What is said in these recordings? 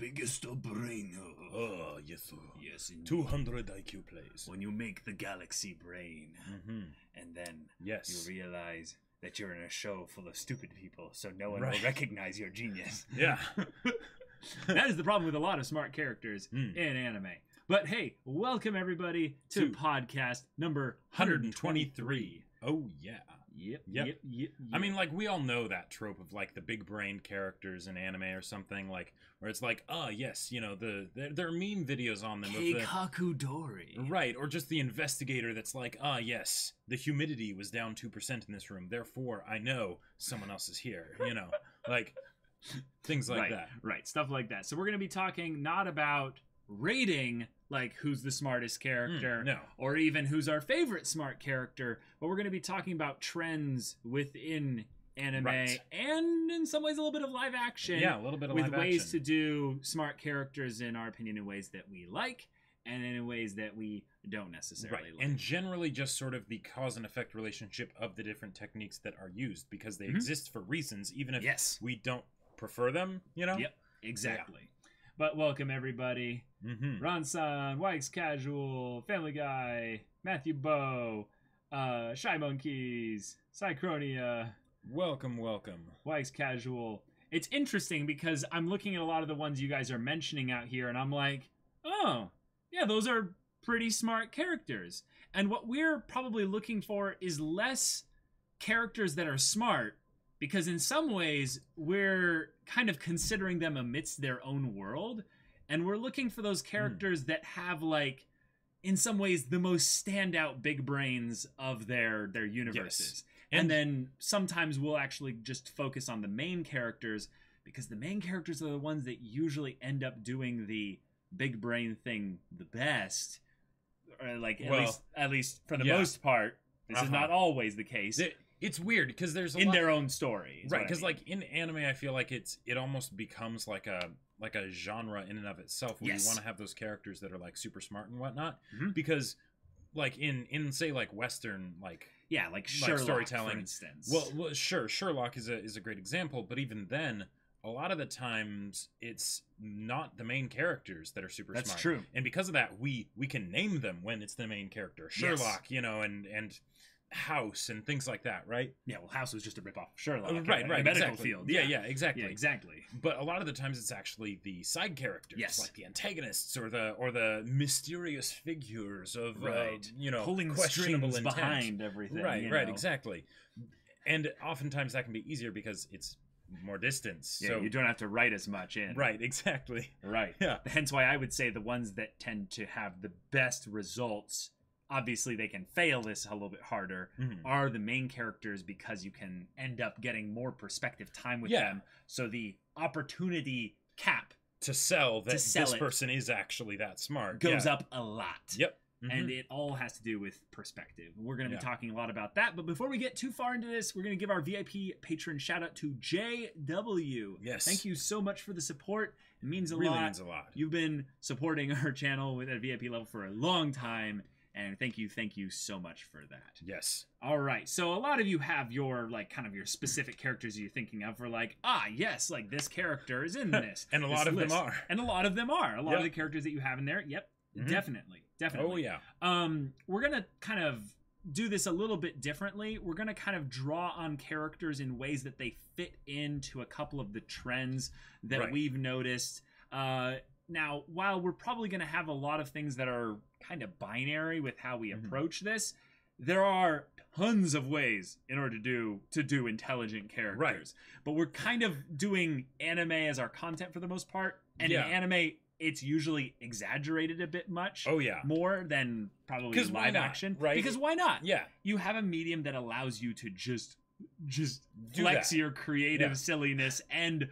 biggest brain. Oh, yes. Yes, indeed. 200 IQ plays. When you make the galaxy brain, and then you realize that you're in a show full of stupid people, so no one will recognize your genius. Yeah. That is the problem with a lot of smart characters in anime. But hey, welcome everybody to podcast number 123. Oh, yeah. Yep. I mean, like, we all know that trope of, like, the big-brained characters in anime or something, like, where it's like, oh, yes, you know, there are meme videos on them. Keikaku Dori. Right, or just the investigator that's like, ah, yes, the humidity was down 2% in this room, therefore I know someone else is here, you know, like, things like that. Right, stuff like that. So we're going to be talking not about rating, like, who's the smartest character, no, or even who's our favorite smart character, but we're going to be talking about trends within anime, and in some ways a little bit of live action. Yeah, a little bit of live action. With ways to do smart characters, in our opinion, in ways that we like, and in ways that we don't necessarily like. And generally just sort of the cause and effect relationship of the different techniques that are used, because they exist for reasons, even if we don't prefer them, you know? Yep, exactly. Yeah. But welcome everybody. Ron-san, Wykes Casual, Family Guy, Matthew Bow, Shy Monkeys, Cychronia. Welcome. Wykes Casual. It's interesting because I'm looking at a lot of the ones you guys are mentioning out here, and I'm like, oh, yeah, those are pretty smart characters. And what we're probably looking for is less characters that are smart, because in some ways we're kind of considering them amidst their own world, and we're looking for those characters that have, like, in some ways the most standout big brains of their universes. And then sometimes we'll actually just focus on the main characters, because the main characters are the ones that usually end up doing the big brain thing the best, or like at least for the most part. This is not always the case. It's weird because there's their own story, right? Because like in anime, I feel like it almost becomes like a genre in and of itself, where you want to have those characters that are like super smart and whatnot. Because like in say like Western like Sherlock, storytelling, for instance. Well, sure, Sherlock is a great example, but even then, a lot of the times it's not the main characters that are super smart. That's true. And because of that, we can name them when it's the main character. Sherlock, you know, and House and things like that, right? Yeah, well, House was just a ripoff of Sherlock. Right, in the medical field. Yeah, exactly. Yeah, exactly. But a lot of the times it's actually the side characters, like the antagonists or the mysterious figures of you know, pulling questionable strings intent behind everything. Right, exactly. And oftentimes that can be easier because it's more distance. Yeah, so you don't have to write as much in. Right, exactly. Right. Yeah. Hence why I would say the ones that tend to have the best results, obviously they can fail this a little bit harder, are the main characters, because you can end up getting more perspective time with them. So the opportunity cap to sell that this person is actually that smart goes up a lot. Yep. And it all has to do with perspective. We're going to be talking a lot about that. But before we get too far into this, we're going to give our VIP patron shout out to JW. Yes. Thank you so much for the support. It means a lot. Really means a lot. You've been supporting our channel with a VIP level for a long time. And thank you so much for that. Yes. All right. So a lot of you have your, like, kind of your specific characters you're thinking of for, like, yes, like, this character is in this. And a lot of them are. And a lot of them are. A lot of the characters that you have in there. Yep. Definitely. Oh, yeah. We're going to kind of do this a little bit differently. We're going to kind of draw on characters in ways that they fit into a couple of the trends that we've noticed. Now, while we're probably going to have a lot of things that are kind of binary with how we approach this, there are tons of ways in order to do intelligent characters. Right. But we're kind of doing anime as our content for the most part. And in anime, it's usually exaggerated a bit much. Oh, yeah. More than probably live action. Right? Because why not? Yeah. You have a medium that allows you to just flex your creative silliness and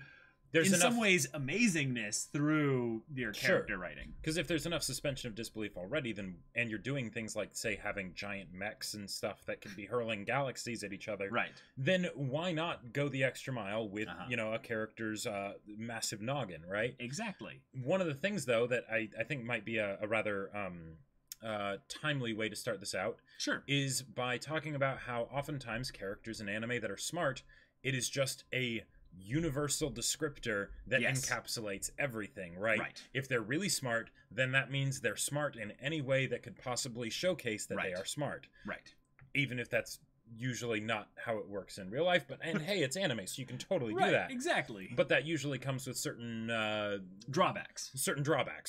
in some ways amazingness through your character writing. Because if there's enough suspension of disbelief already, then and you're doing things like, say, having giant mechs and stuff that can be hurling galaxies at each other, then why not go the extra mile with you know, a character's massive noggin, right? Exactly. One of the things, though, that I think might be a rather timely way to start this out is by talking about how oftentimes characters in anime that are smart, it is just a universal descriptor that encapsulates everything, right? If they're really smart, then that means they're smart in any way that could possibly showcase that they are smart. Even if that's usually not how it works in real life, and hey, it's anime, so you can totally do that. Exactly. But that usually comes with certain drawbacks.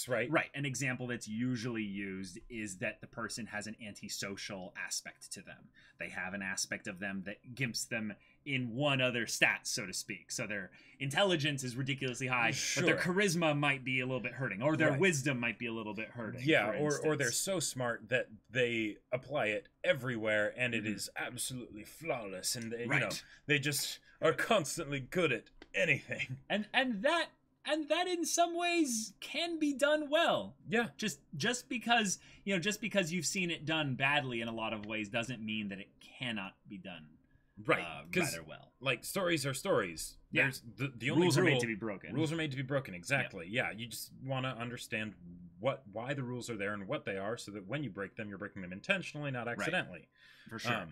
Right? An example that's usually used is that the person has an antisocial aspect to them. They have an aspect of them that gimps them in one other stat, so to speak. So their intelligence is ridiculously high, but their charisma might be a little bit hurting, or their wisdom might be a little bit hurting. Yeah, or they're so smart that they apply it everywhere, and it is absolutely flawless, and they, you know, they just are constantly good at anything. And that in some ways can be done well. Yeah. Just because you've seen it done badly in a lot of ways doesn't mean that it cannot be done rather well. Like, stories are stories. Yeah. There's the only rules are made to be broken. Rules are made to be broken, exactly. Yeah, you just want to understand why the rules are there and what they are, so that when you break them, you're breaking them intentionally, not accidentally. For sure.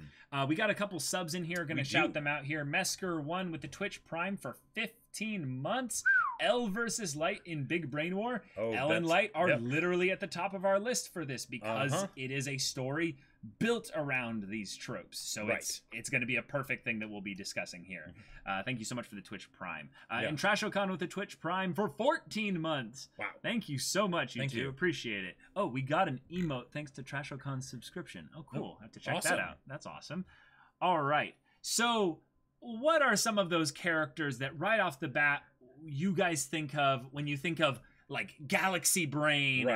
We got a couple subs in here. Going to shout them out here. Mesker1 with the Twitch Prime for 15 months. L versus Light in Big Brain War. L and Light are literally at the top of our list for this because it is a story built around these tropes. So it's going to be a perfect thing that we'll be discussing here. Thank you so much for the Twitch Prime. And Trashokan with the Twitch Prime for 14 months. Wow. Thank you so much, you two. Appreciate it. Oh, we got an emote thanks to Trashokan's subscription. Oh, cool. I have to check that out. That's awesome. All right. So what are some of those characters that right off the bat you guys think of when you think of, like, Galaxy Brain?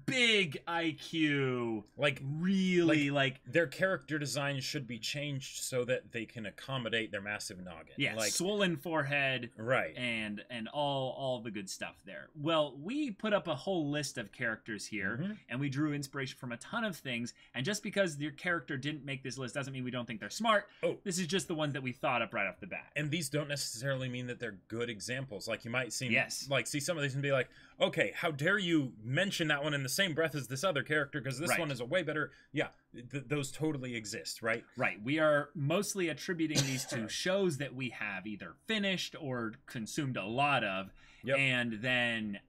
Big IQ, like really like their character design should be changed so that they can accommodate their massive noggin. Yeah, like swollen forehead, and all the good stuff there. Well, we put up a whole list of characters here, and we drew inspiration from a ton of things. And just because your character didn't make this list doesn't mean we don't think they're smart. This is just the ones that we thought up right off the bat. And these don't necessarily mean that they're good examples. Like, you might see some of these and be like, okay, how dare you mention that one in the same breath as this other character, because this one is a way better. Yeah, those totally exist, right? We are mostly attributing these to shows that we have either finished or consumed a lot of, and then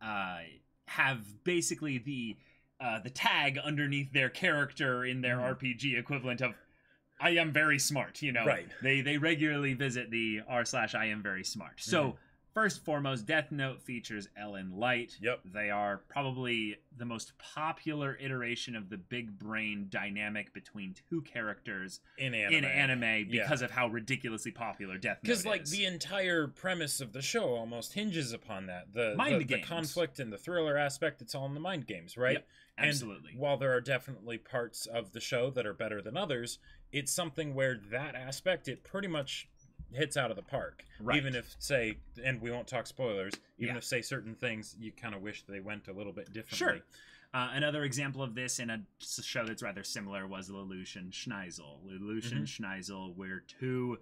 have basically the tag underneath their character in their RPG equivalent of I am very smart, you know. They regularly visit the r/I am very smart. So first foremost, Death Note features Ellen Light. They are probably the most popular iteration of the big brain dynamic between two characters in anime because of how ridiculously popular Death Note is. Because, like, the entire premise of the show almost hinges upon that. The conflict and the thriller aspect, it's all in the mind games, right? Absolutely. And while there are definitely parts of the show that are better than others, it's something where that aspect, it pretty much hits out of the park. Even if, say, and we won't talk spoilers, even if, say, certain things you kind of wish they went a little bit differently. Another example of this in a show that's rather similar was Lucien Schneizel. Lucien Schneizel, where two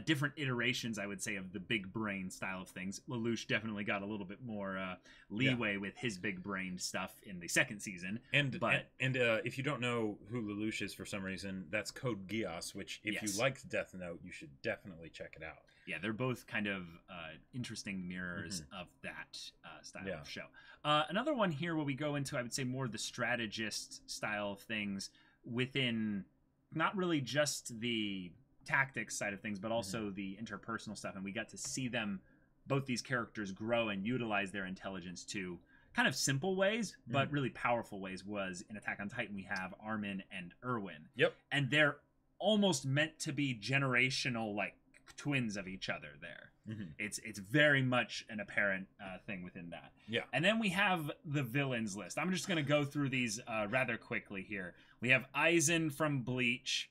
different iterations, I would say, of the big brain style of things. Lelouch definitely got a little bit more leeway with his big brain stuff in the second season. And if you don't know who Lelouch is for some reason, that's Code Geass, which if you liked Death Note, you should definitely check it out. Yeah, they're both kind of interesting mirrors of that style of show. Another one here where we go into, I would say, more the strategist style of things within not really just the tactics side of things, but also the interpersonal stuff, and we got to see them, both these characters, grow and utilize their intelligence to kind of simple ways but really powerful ways. Was in Attack on Titan we have Armin and Erwin, and they're almost meant to be generational, like, twins of each other there. It's very much an apparent thing within that. And then we have the villains list. I'm just going to go through these rather quickly here. We have Aizen from Bleach.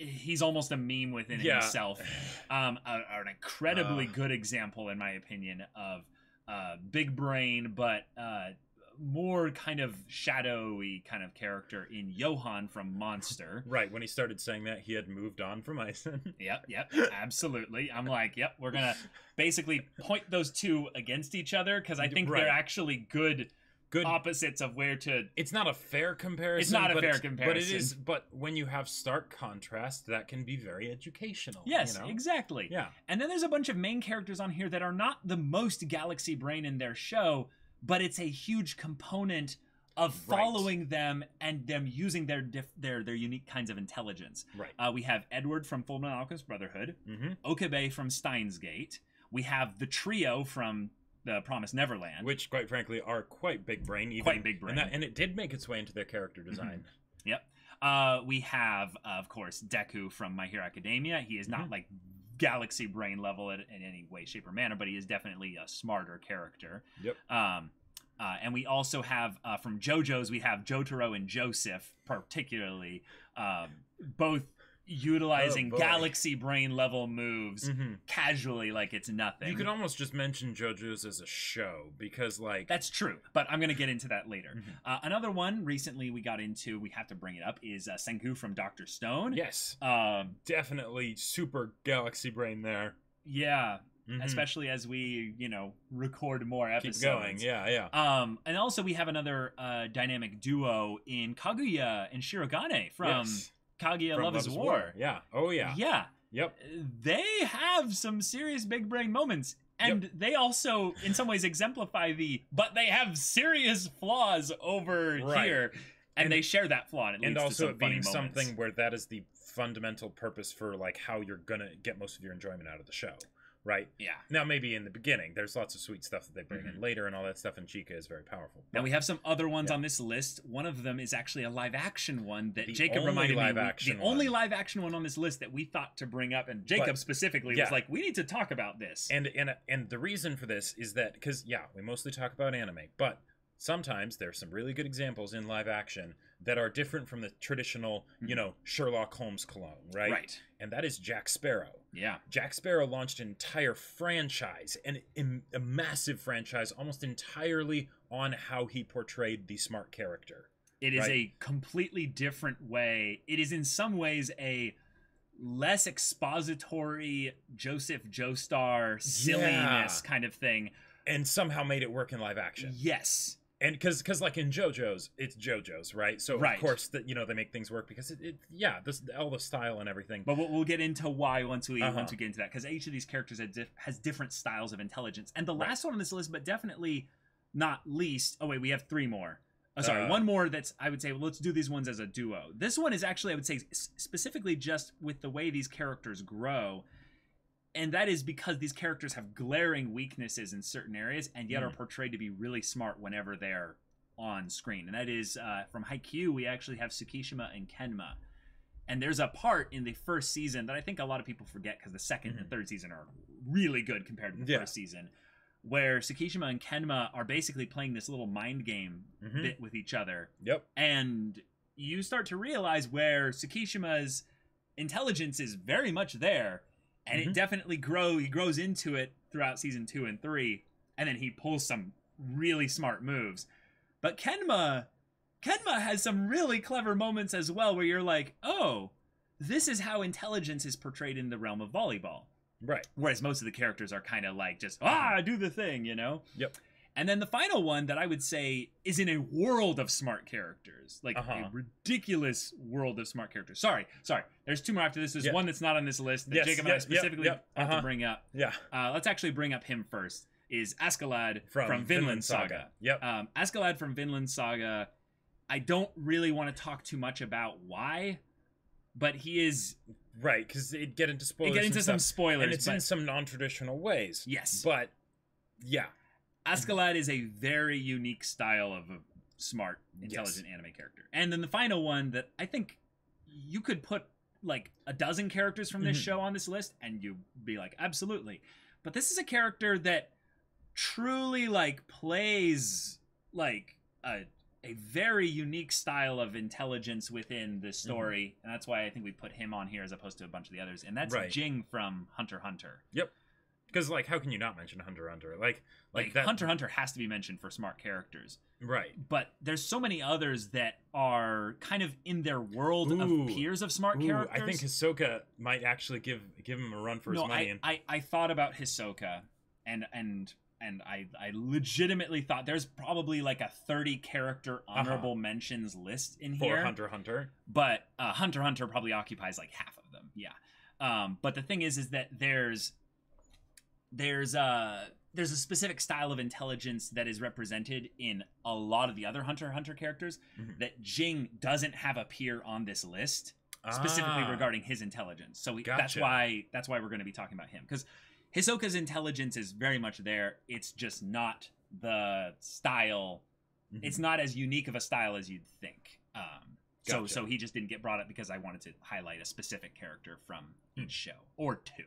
He's almost a meme within himself. An incredibly good example, in my opinion, of big brain, but more kind of shadowy kind of character in Johan from Monster. When he started saying that, he had moved on from Aizen. Yep, absolutely. I'm like, we're going to basically point those two against each other, because I think they're actually good good opposites of where to... It's not a fair comparison. It's not a fair comparison. But it is. But when you have stark contrast, that can be very educational. Yes, you know? Exactly. Yeah. And then there's a bunch of main characters on here that are not the most galaxy brain in their show, but it's a huge component of following them and them using their unique kinds of intelligence. Right. We have Edward from Fullmetal Alchemist Brotherhood, Okabe from Steins Gate. We have the trio from The Promised Neverland, which, quite frankly, are quite big brain. Quite big brain, and it did make its way into their character design. Yep. We have, of course, Deku from My Hero Academia. He is not like galaxy brain level in any way, shape, or manner, but he is definitely a smarter character. Yep. And we also have, from JoJo's, we have Jotaro and Joseph, particularly, both utilizing galaxy brain level moves casually like it's nothing. You could almost just mention JoJo's as a show, because, like... That's true, but I'm going to get into that later. Another one recently we got into, we have to bring it up, is Seungu from Dr. Stone. Yes. Definitely super galaxy brain there. Yeah. Especially as we, record more episodes. Keep going, yeah. And also we have another dynamic duo in Kaguya and Shirogane from Kaguya Love is War. Yeah. Oh, yeah. Yeah. Yep. They have some serious big brain moments. And they also, in some ways, exemplify but they have serious flaws over here. And they share that flaw, and it leads to some funny moments. Something where that is the fundamental purpose for, like, how you're going to get most of your enjoyment out of the show. Right? Yeah. Now, maybe in the beginning, there's lots of sweet stuff that they bring in later and all that stuff, and Chica is very powerful. Now, we have some other ones on this list. One of them is actually a live-action one that Jacob reminded me. The only live-action one on this list that we thought to bring up, and Jacob specifically was like, we need to talk about this. And the reason for this is that, because, we mostly talk about anime, but sometimes there's some really good examples in live action that are different from the traditional, Sherlock Holmes cologne, right? Right. And that is Jack Sparrow. Yeah. Jack Sparrow launched an entire franchise, a massive franchise, almost entirely on how he portrayed the smart character. It is a completely different way. It is in some ways a less expository Joseph Joestar silliness kind of thing. And somehow made it work in live action. Yes. And because like in JoJo's, it's JoJo's, right? So of course that they make things work because all the style and everything. But we'll get into why once we get into that, because each of these characters has different styles of intelligence. And the last one on this list, but definitely not least. Oh wait, we have three more. Oh, sorry, one more that's I would say let's do these ones as a duo. This one is actually I would say specifically just with the way these characters grow. And that is because these characters have glaring weaknesses in certain areas and yet are portrayed to be really smart whenever they're on screen. And that is from Haikyuu, we actually have Tsukishima and Kenma. And there's a part in the first season that I think a lot of people forget because the second and third season are really good compared to the first season, where Tsukishima and Kenma are basically playing this little mind game bit with each other. Yep. And you start to realize where Tsukishima's intelligence is very much there. And it definitely he grows into it throughout season 2 and 3, and then he pulls some really smart moves. But Kenma has some really clever moments as well, where you're like, oh, this is how intelligence is portrayed in the realm of volleyball. Right. Whereas most of the characters are kind of like just, do the thing, Yep. And then the final one that I would say is in a world of smart characters, like a ridiculous world of smart characters. Sorry. There's two more after this. There's one that's not on this list that Jacob and I specifically have to bring up. Yeah. Let's actually bring up him first. Is Askeladd from Vinland Saga. Yep. Askeladd from Vinland Saga. I don't really want to talk too much about why, but he is right because it get into spoilers. Get into some spoilers, and it's in some non-traditional ways. Yes, but yeah. Askeladd is a very unique style of a smart, intelligent anime character. And then the final one that I think you could put like a dozen characters from this show on this list and you'd be like, absolutely. But this is a character that truly like plays like a very unique style of intelligence within the story. And that's why I think we put him on here as opposed to a bunch of the others. And that's Jing from Hunter x Hunter. Yep. Because, like, how can you not mention Hunter x Hunter? Like that... Hunter x Hunter has to be mentioned for smart characters. Right. But there's so many others that are kind of in their world of peers of smart characters. I think Hisoka might actually give him a run for his money. I thought about Hisoka, and and I legitimately thought there's probably like a 30 character honorable mentions list in here for Hunter x Hunter, but Hunter x Hunter probably occupies like half of them. Yeah. But the thing is that there's a specific style of intelligence that is represented in a lot of the other Hunter x Hunter characters that Jing doesn't have appear on this list specifically regarding his intelligence. So that's why we're going to be talking about him, because Hisoka's intelligence is very much there. It's just not the style. It's not as unique of a style as you'd think. So he just didn't get brought up because I wanted to highlight a specific character from each show or two.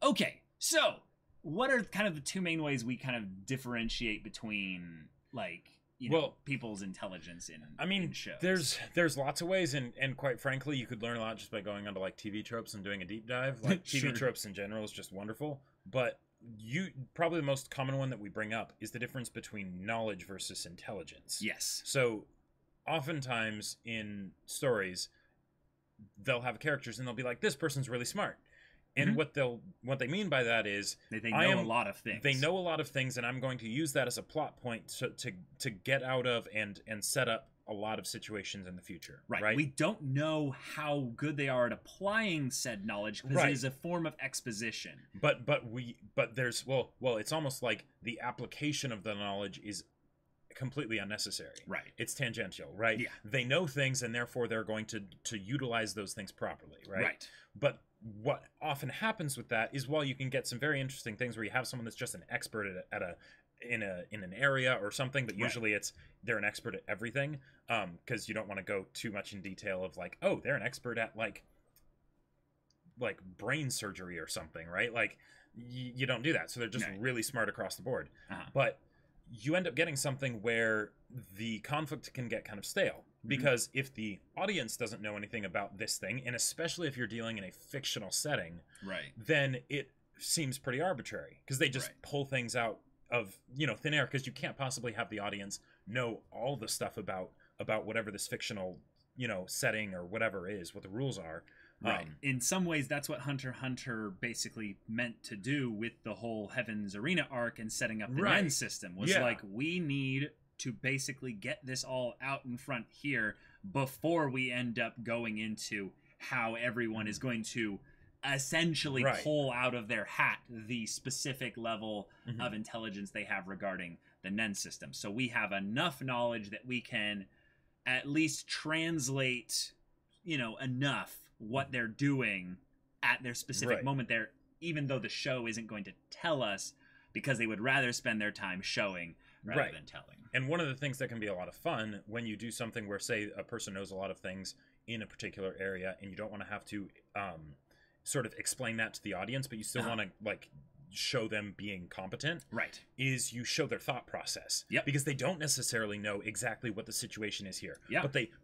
Okay, so what are kind of the two main ways we kind of differentiate between people's intelligence in shows? There's lots of ways, and quite frankly, you could learn a lot just by going onto like TV tropes and doing a deep dive. Like TV tropes in general is just wonderful, but probably the most common one that we bring up is the difference between knowledge versus intelligence. Yes. So oftentimes in stories, they'll have characters and they'll be like, this person's really smart. And what they mean by that is they know a lot of things. They know a lot of things, and I'm going to use that as a plot point to get out of and set up a lot of situations in the future. Right. We don't know how good they are at applying said knowledge because it is a form of exposition. But there's it's almost like the application of the knowledge is completely unnecessary. Right. It's tangential, right? Yeah. They know things, and therefore they're going to utilize those things properly, right? Right. But what often happens with that is, while you can get some very interesting things where you have someone that's just an expert in an area or something, but usually they're an expert at everything, because you don't want to go too much in detail of like, oh, they're an expert at like brain surgery or something, right? Like you don't do that, so they're just really smart across the board. But you end up getting something where the conflict can get kind of stale. Because if the audience doesn't know anything about this thing, and especially if you're dealing in a fictional setting, then it seems pretty arbitrary, because they just pull things out of thin air, because you can't possibly have the audience know all the stuff about whatever this fictional setting or whatever is, what the rules are. Right. In some ways, that's what Hunter x Hunter basically meant to do with the whole Heaven's Arena arc and setting up the Nen system. Was like, we need to basically get this all out in front here before we end up going into how everyone is going to essentially pull out of their hat the specific level of intelligence they have regarding the Nen system. So we have enough knowledge that we can at least translate, enough what they're doing at their specific moment there, even though the show isn't going to tell us, because they would rather spend their time showing rather than telling. And one of the things that can be a lot of fun when you do something where, say, a person knows a lot of things in a particular area, and you don't want to have to sort of explain that to the audience, but you still want to like show them being competent, is you show their thought process. Because they don't necessarily know exactly what the situation is here.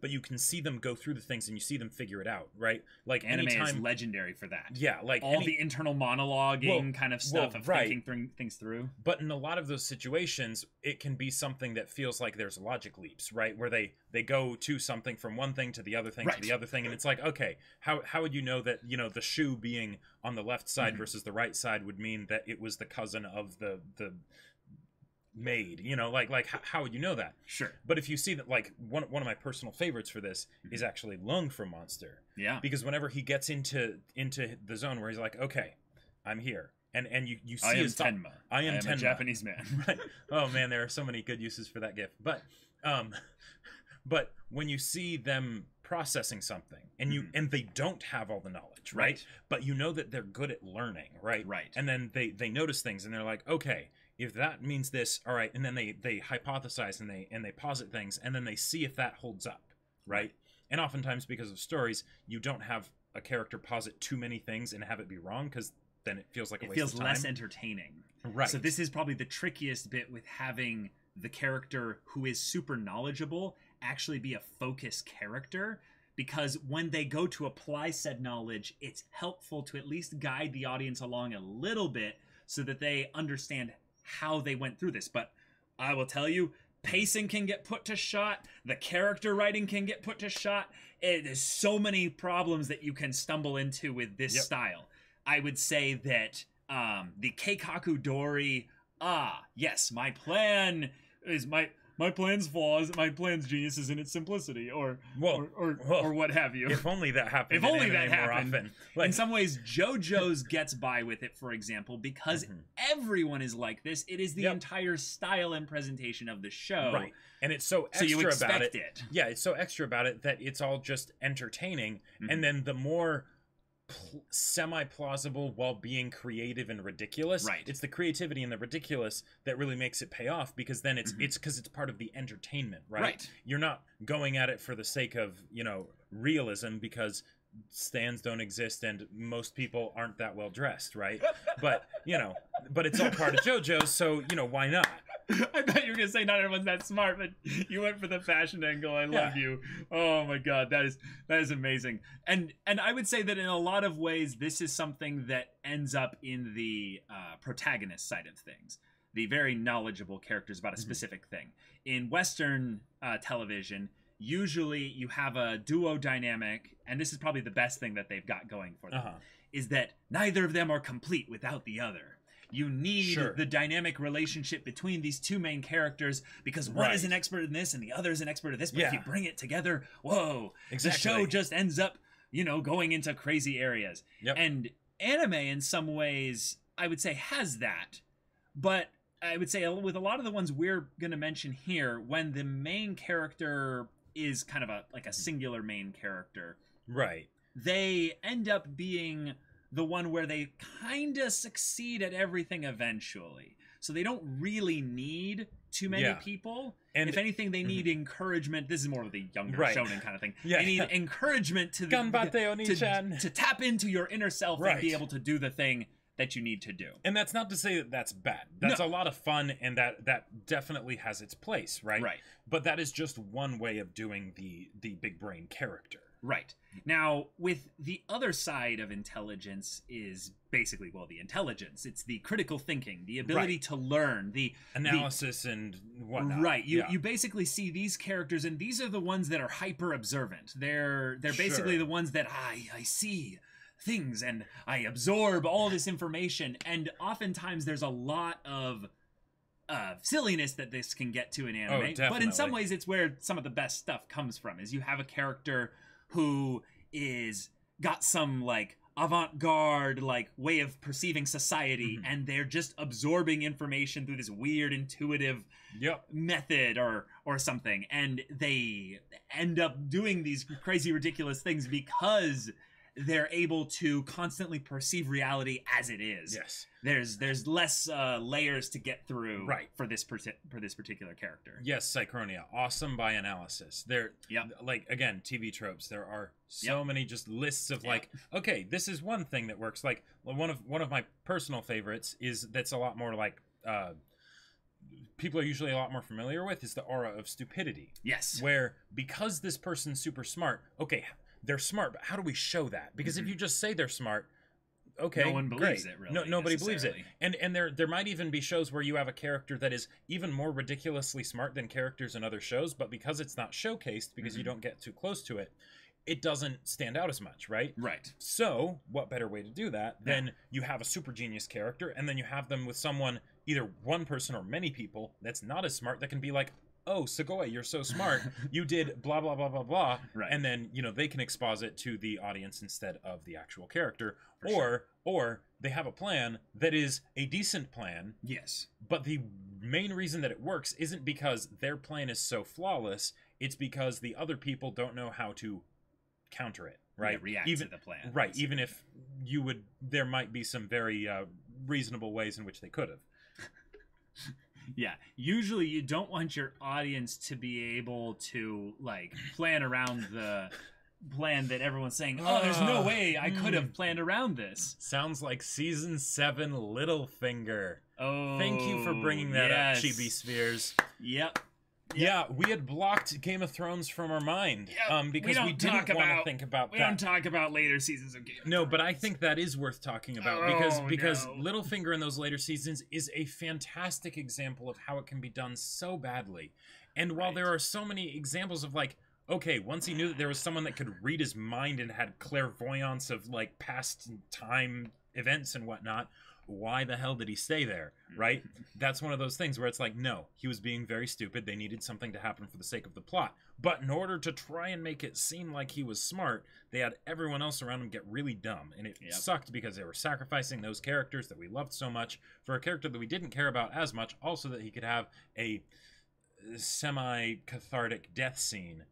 But you can see them go through the things, and you see them figure it out, right? Like anime is legendary for that. Like all the internal monologuing kind of stuff of thinking things through. But in a lot of those situations, it can be something that feels like there's logic leaps, right? Where they go to something from one thing to the other thing to the other thing, and it's like, okay, how would you know that the shoe being on the left side versus the right side would mean that it was the cousin of the maid, how would you know that? Sure. But if you see that, like, one of my personal favorites for this is actually Lung from Monster. Because whenever he gets into the zone where he's like, okay, I'm here, and you see his thought, I am Tenma, a Japanese man. Oh man, there are so many good uses for that gif. But when you see them processing something, and they don't have all the knowledge, right? But you know that they're good at learning, right? And then they notice things, and they're like, okay, if that means this, all right. And then they hypothesize, and they posit things, and then they see if that holds up, right? And oftentimes, because of stories, you don't have a character posit too many things and have it be wrong, because then it feels like a waste of time. It feels less entertaining. So this is probably the trickiest bit with having the character who is super knowledgeable actually be a focus character, because when they go to apply said knowledge, it's helpful to at least guide the audience along a little bit so that they understand how they went through this. But I will tell you, pacing can get put to shot, the character writing can get put to shot. There's so many problems that you can stumble into with this style. I would say that the Keikaku Dori yes, my plan is my plan's flaws, my plan's genius is in its simplicity, or what have you. If only that happened. If only that happened. More often. Like, in some ways, JoJo's gets by with it, for example, because everyone is like this. It is the entire style and presentation of the show. Right. And it's so extra you expect about it. Yeah, it's so extra about it that it's all just entertaining. And then the more semi-plausible while being creative and ridiculous, it's the creativity and the ridiculous that really makes it pay off, because then it's because it's part of the entertainment, right? You're not going at it for the sake of, you know, realism, because stands don't exist and most people aren't that well dressed, right? But you know, but it's all part of JoJo's, so you know, why not? I thought you were gonna say not everyone's that smart, but you went for the fashion angle. I love you. Oh my god, that is amazing. And I would say that in a lot of ways, this is something that ends up in the protagonist side of things. The very knowledgeable characters about a specific thing. In Western television, usually you have a duo dynamic, and this is probably the best thing that they've got going for them, is that neither of them are complete without the other. You need the dynamic relationship between these two main characters, because one is an expert in this and the other is an expert in this, but if you bring it together, whoa, the show just ends up, you know, going into crazy areas. And anime, in some ways, I would say has that, but I would say with a lot of the ones we're going to mention here, when the main character is kind of like a singular main character, they end up being the one where they kind of succeed at everything eventually. So they don't really need too many people. And if anything, they need encouragement. This is more of the younger shonen kind of thing. They need encouragement to tap into your inner self and be able to do the thing that you need to do. And that's not to say that that's bad. That's a lot of fun, and that definitely has its place, right? But that is just one way of doing the big brain character. Now, with the other side of intelligence is basically, well, the intelligence. It's the critical thinking, the ability to learn, the analysis and whatnot. You basically see these characters, and these are the ones that are hyper observant. They're basically the ones that I see things and I absorb all this information, and oftentimes there's a lot of silliness that this can get to in anime, but in some ways it's where some of the best stuff comes from. Is you have a character who is got some like avant-garde like way of perceiving society, and they're just absorbing information through this weird intuitive method or something, and they end up doing these crazy ridiculous things because they're able to constantly perceive reality as it is. There's less layers to get through for this particular character. Psychronia, awesome by analysis. There, like again, TV tropes. There are so many just lists of like, okay, this is one thing that works. Like one of my personal favorites is that's a lot more like people are usually a lot more familiar with is the aura of stupidity. Where because this person's super smart, okay, they're smart, but how do we show that? Because if you just say they're smart, okay, no one believes it, really. Nobody believes it. And there might even be shows where you have a character that is even more ridiculously smart than characters in other shows, but because it's not showcased, because you don't get too close to it, it doesn't stand out as much, right? So, what better way to do that than you have a super genius character, and then you have them with someone, either one person or many people, that's not as smart, that can be like, oh, Sugoi, you're so smart. You did blah, blah, blah, blah, blah. And then, you know, they can exposit to the audience instead of the actual character. Or they have a plan that is a decent plan. But the main reason that it works isn't because their plan is so flawless. It's because the other people don't know how to counter it, right? React to the plan. Even if you would, there might be some very reasonable ways in which they could have. Usually you don't want your audience to be able to like plan around the plan that everyone's saying, oh, there's no way I could have planned around this. Sounds like season 7 Littlefinger. Thank you for bringing that up, Chibi Spheres. Yeah, we had blocked Game of Thrones from our mind because we didn't want to think about that. We don't talk about later seasons of Game of Thrones. No, but I think that is worth talking about because Littlefinger in those later seasons is a fantastic example of how it can be done so badly. And while there are so many examples of like, okay, once he knew that there was someone that could read his mind and had clairvoyance of like past time events and whatnot, why the hell did he stay there, right? That's one of those things where it's like, no, he was being very stupid. They needed something to happen for the sake of the plot. But in order to try and make it seem like he was smart, they had everyone else around him get really dumb. And it sucked because they were sacrificing those characters that we loved so much for a character that we didn't care about as much, also that he could have a semi-cathartic death scene.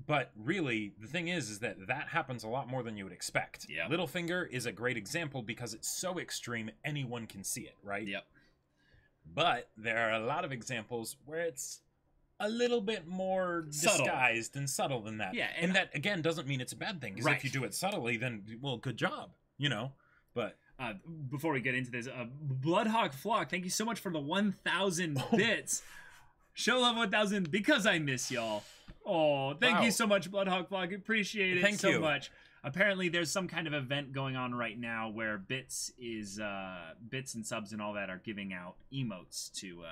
But really, the thing is that happens a lot more than you would expect. Yeah. Littlefinger is a great example because it's so extreme, anyone can see it, right? Yep. But there are a lot of examples where it's a little bit more disguised and subtle than that. Yeah, and that, again, doesn't mean it's a bad thing. Because if you do it subtly, then, well, good job, you know? But... before we get into this, Bloodhawk Flock, thank you so much for the 1,000 bits. Show love 1,000 because I miss y'all. Oh, thank you so much, Bloodhawk Flock. Appreciate it so much. Apparently, there's some kind of event going on right now where Bits and subs and all that are giving out emotes to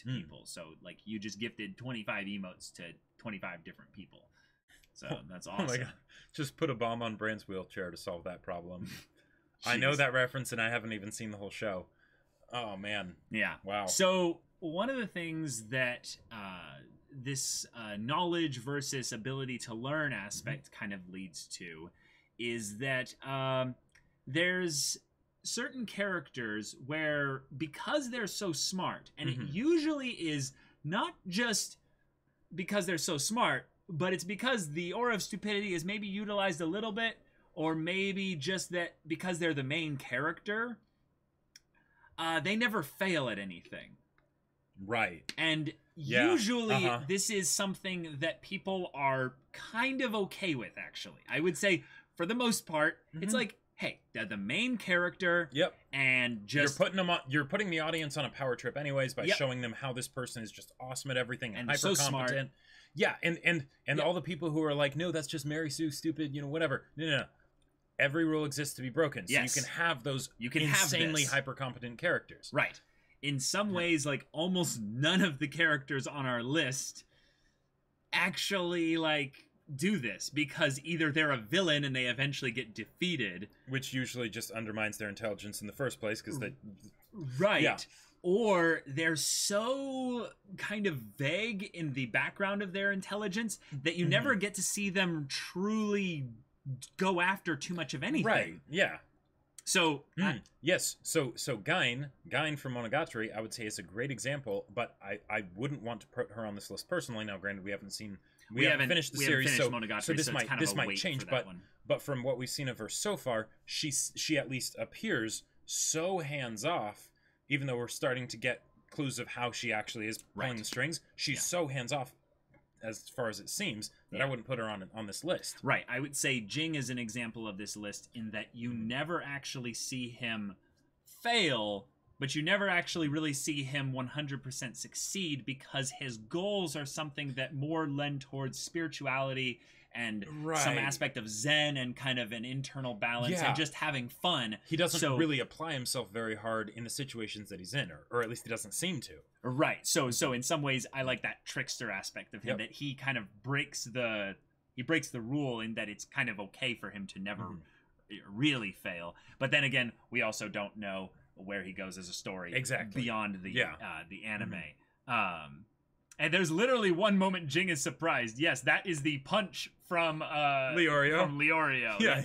people. So, like, you just gifted 25 emotes to 25 different people. So that's awesome. Oh my God. Just put a bomb on Brand's wheelchair to solve that problem. I know that reference, and I haven't even seen the whole show. Oh man. Yeah. Wow. So one of the things that this knowledge versus ability to learn aspect kind of leads to is that there's certain characters where, because they're so smart, and it usually is not just because they're so smart, but it's because the aura of stupidity is maybe utilized a little bit, or maybe just that because they're the main character, they never fail at anything. Right. And usually this is something that people are kind of okay with, actually. I would say, for the most part, it's like, hey, they're the main character. Yep. And just... You're putting the audience on a power trip anyways by showing them how this person is just awesome at everything and hyper so competent. Smart. Yeah, and all the people who are like, no, that's just Mary Sue, stupid, you know, whatever. No. Every rule exists to be broken. So you can have those insanely hyper competent characters. Right. In some ways, like, almost none of the characters on our list actually, like, do this, because either they're a villain and they eventually get defeated, which usually just undermines their intelligence in the first place, because they... Right. Yeah. Or they're so kind of vague in the background of their intelligence that you never get to see them truly go after too much of anything. Right, yeah. So yes, so Gain from Monogatari, I would say, is a great example, but I wouldn't want to put her on this list personally. Now, granted, we haven't finished the series, so this might change. But from what we've seen of her so far, she at least appears so hands off. Even though we're starting to get clues of how she actually is pulling the strings, she's so hands off, as far as it seems, that I wouldn't put her on this list. Right. I would say Jing is an example of this list in that you never actually see him fail, but you never actually really see him 100% succeed, because his goals are something that more lend towards spirituality and some aspect of Zen and kind of an internal balance and just having fun. He doesn't really apply himself very hard in the situations that he's in, or at least he doesn't seem to. Right. So in some ways, I like that trickster aspect of him, that he kind of breaks the rule in that it's kind of okay for him to never really fail. But then again, we also don't know where he goes as a story beyond the anime. And there's literally one moment Jing is surprised. Yes, that is the punch from Leorio. Yeah.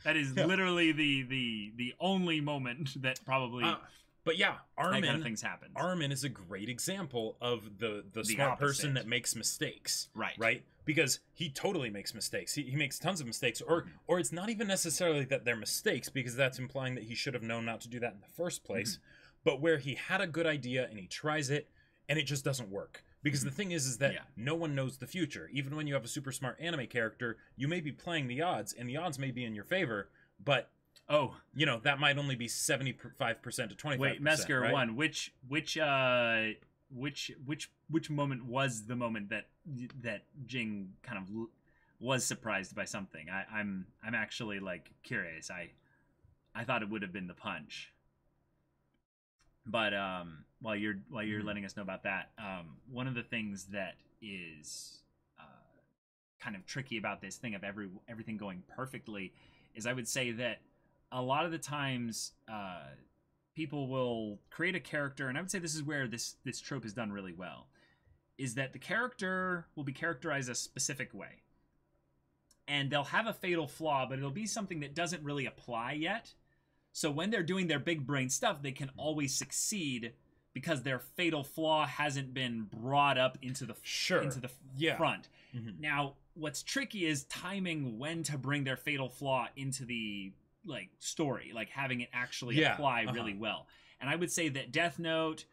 That is literally the only moment that probably but yeah, Armin, that kind of things happen. Armin is a great example of the smart person that makes mistakes. Right? Because he totally makes mistakes. He makes tons of mistakes, or it's not even necessarily that they're mistakes, because that's implying that he should have known not to do that in the first place, but where he had a good idea and he tries it and it just doesn't work. Because the thing is that no one knows the future. Even when you have a super smart anime character, you may be playing the odds, and the odds may be in your favor, but you know, that might only be 75% to 25%. Wait, Mesker, right? one. Which moment was the moment that Jing kind of was surprised by something? I'm actually, like, curious. I thought it would have been the punch. But while you're letting us know about that, one of the things that is kind of tricky about this thing of everything going perfectly is, I would say that a lot of the times people will create a character, and I would say this is where this trope is done really well, is that the character will be characterized a specific way. And they'll have a fatal flaw, but it'll be something that doesn't really apply yet. So when they're doing their big brain stuff, they can always succeed because their fatal flaw hasn't been brought up into the front. Mm-hmm. Now, what's tricky is timing when to bring their fatal flaw into the story, like having it actually apply really well. And I would say that Death Note,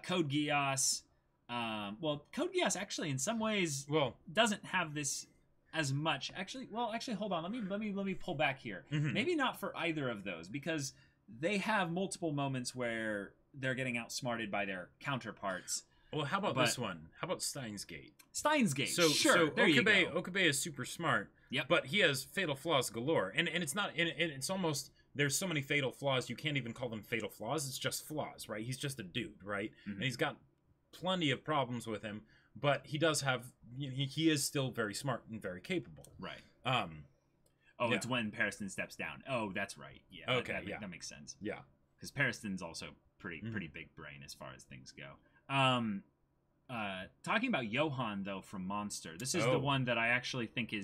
Code Geass, Code Geass actually in some ways doesn't have this as much. Actually, hold on. Let me pull back here. Mm-hmm. Maybe not for either of those, because they have multiple moments where they're getting outsmarted by their counterparts. Well, how about this one? How about Steins Gate? Steins Gate. So there Okabe is super smart. Yep. But he has fatal flaws galore, and it's not. And it's almost, there's so many fatal flaws you can't even call them fatal flaws. It's just flaws, right? He's just a dude, right? Mm-hmm. And he's got plenty of problems with him, but he does have. He is still very smart and very capable. Right. It's when Pariston steps down. Oh, that's right. Yeah. Okay. That makes sense. Yeah. Because Pariston's also pretty big brain as far as things go. Talking about Johan though from Monster, this is the one that I actually think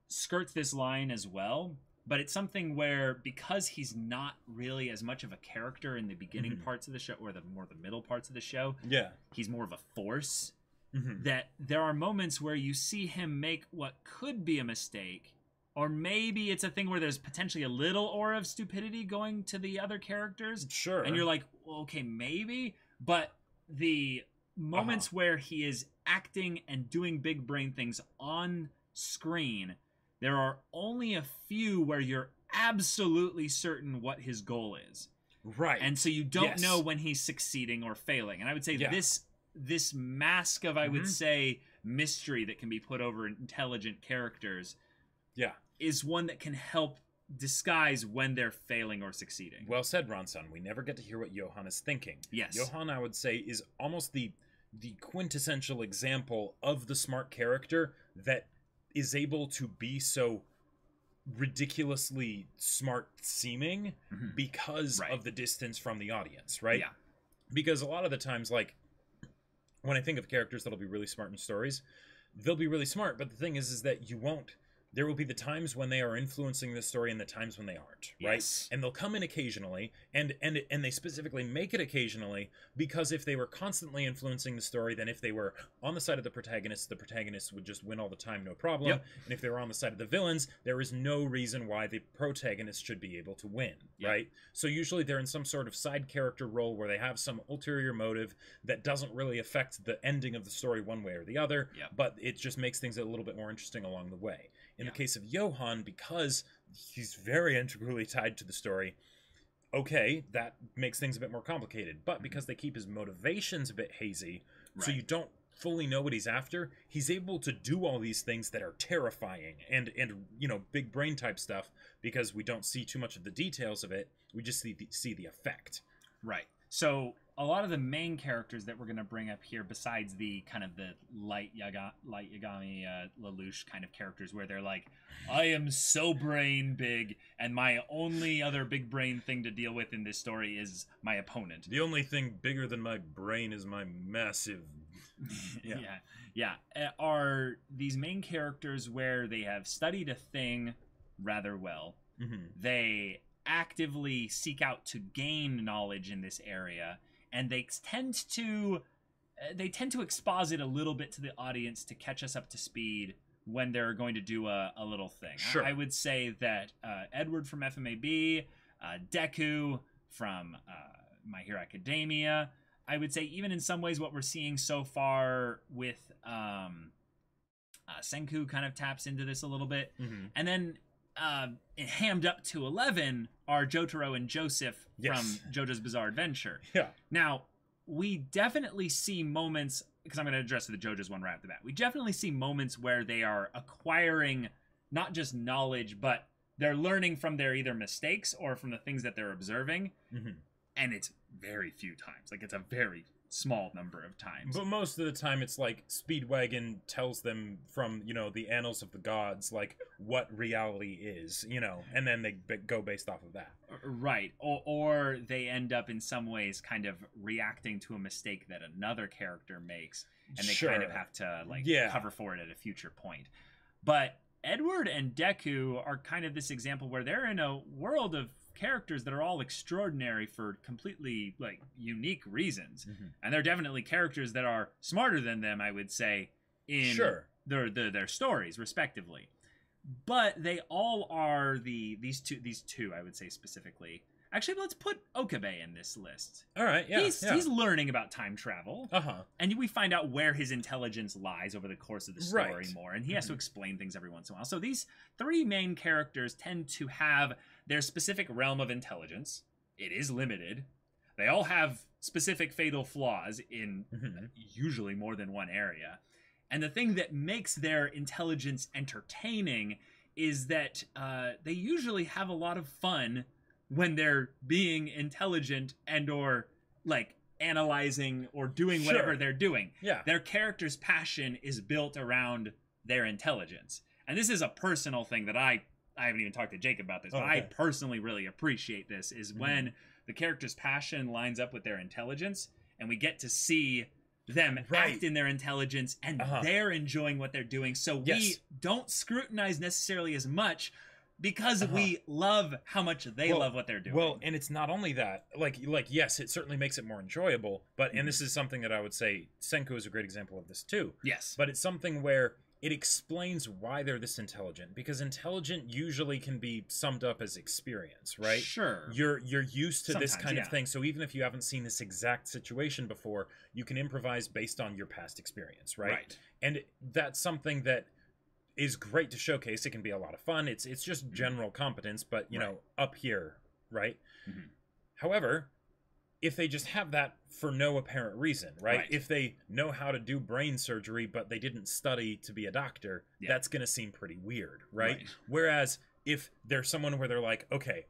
skirts this line as well, but it's something where, because he's not really as much of a character in the beginning parts of the show or the middle parts of the show, he's more of a force. That there are moments where you see him make what could be a mistake, or maybe it's a thing where there's potentially a little aura of stupidity going to the other characters. Sure. And you're like, well, okay, maybe. But the moments where he is acting and doing big brain things on screen, there are only a few where you're absolutely certain what his goal is. Right. And so you don't know when he's succeeding or failing. And I would say this mask of, I would say, mystery that can be put over intelligent characters is one that can help disguise when they're failing or succeeding. Well said, Ron-san. We never get to hear what Johan is thinking. Yes. Johan, I would say, is almost the quintessential example of the smart character that is able to be so ridiculously smart seeming because of the distance from the audience, right? Yeah. Because a lot of the times, like, when I think of characters that'll be really smart in stories, they'll be really smart, but the thing is that there will be the times when they are influencing the story and the times when they aren't, right? Yes. And they'll come in occasionally, and they specifically make it occasionally, because if they were constantly influencing the story, then if they were on the side of the protagonists would just win all the time, no problem. Yep. And if they were on the side of the villains, there is no reason why the protagonist should be able to win, right? So usually they're in some sort of side character role where they have some ulterior motive that doesn't really affect the ending of the story one way or the other, but it just makes things a little bit more interesting along the way. In the case of Johan, because he's very integrally tied to the story, that makes things a bit more complicated. But because they keep his motivations a bit hazy, so you don't fully know what he's after, he's able to do all these things that are terrifying and big brain type stuff, because we don't see too much of the details of it. We just see the effect. Right. So a lot of the main characters that we're going to bring up here, besides the kind of the light Yagami Lelouch kind of characters, where they're like, I am so brain big, and my only other big brain thing to deal with in this story is my opponent. The only thing bigger than my brain is my massive... Are these main characters where they have studied a thing rather well. They actively seek out to gain knowledge in this area, and they tend to exposit a little bit to the audience to catch us up to speed when they're going to do a little thing. Sure. I would say that Edward from FMAB, Deku from My Hero Academia, I would say even in some ways what we're seeing so far with Seungu kind of taps into this a little bit. And then hammed up to 11 are Jotaro and Joseph from JoJo's Bizarre Adventure. Now, we definitely see moments, because I'm going to address the JoJo's one right after that. We definitely see moments where they are acquiring not just knowledge, but they're learning from their either mistakes or from the things that they're observing. And it's very few times. Like, it's a very small number of times. But most of the time it's like Speedwagon tells them from, you know, the annals of the gods, like, what reality is, you know, and then they go based off of that. Right. Or they end up in some ways kind of reacting to a mistake that another character makes, and they kind of have to, like, cover for it at a future point. But Edward and Deku are kind of this example where they're in a world of characters that are all extraordinary for completely, like, unique reasons. And they're definitely characters that are smarter than them, I would say, in their stories, respectively. But they all are these two, I would say, specifically. Actually, let's put Okabe in this list. All right, He's learning about time travel. And we find out where his intelligence lies over the course of the story more. And he has to explain things every once in a while. So these three main characters tend to have their specific realm of intelligence. It is limited. They all have specific fatal flaws in usually more than one area. And the thing that makes their intelligence entertaining is that they usually have a lot of fun when they're being intelligent and or, like, analyzing or doing whatever they're doing. Their character's passion is built around their intelligence. And this is a personal thing that I haven't even talked to Jake about this, but I personally really appreciate this, is when the character's passion lines up with their intelligence, and we get to see them act in their intelligence, and they're enjoying what they're doing. So we don't scrutinize necessarily as much, because we love how much they love what they're doing. Well, and it's not only that. Like yes, it certainly makes it more enjoyable, but and this is something that I would say Senku is a great example of this too. Yes. But it's something where it explains why they're this intelligent, because intelligent usually can be summed up as experience, right? Sure. You're used to this kind of thing, so even if you haven't seen this exact situation before, you can improvise based on your past experience, right? And that's something that is great to showcase. It can be a lot of fun. It's just general competence, but you know, up here, right? However, if they just have that for no apparent reason, right? If they know how to do brain surgery, but they didn't study to be a doctor, that's going to seem pretty weird, right? Whereas if they're someone where they're like, okay,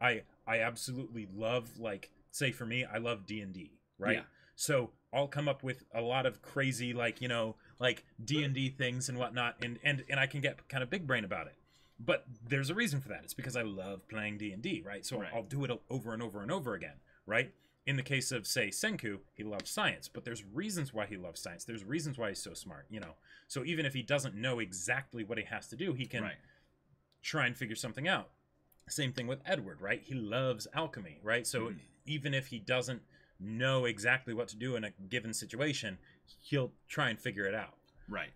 I absolutely love, like, say for me, I love D&D, right? So I'll come up with a lot of crazy, like, you know, like D&D things and whatnot, and I can get kind of big brain about it. But there's a reason for that. It's because I love playing D&D, right? So I'll do it over and over and over again, right? In the case of, say, Senku, he loves science, but there's reasons why he loves science. There's reasons why he's so smart, you know? So even if he doesn't know exactly what he has to do, he can try and figure something out. Same thing with Edward, right? He loves alchemy, right? So even if he doesn't know exactly what to do in a given situation, he'll try and figure it out. Right.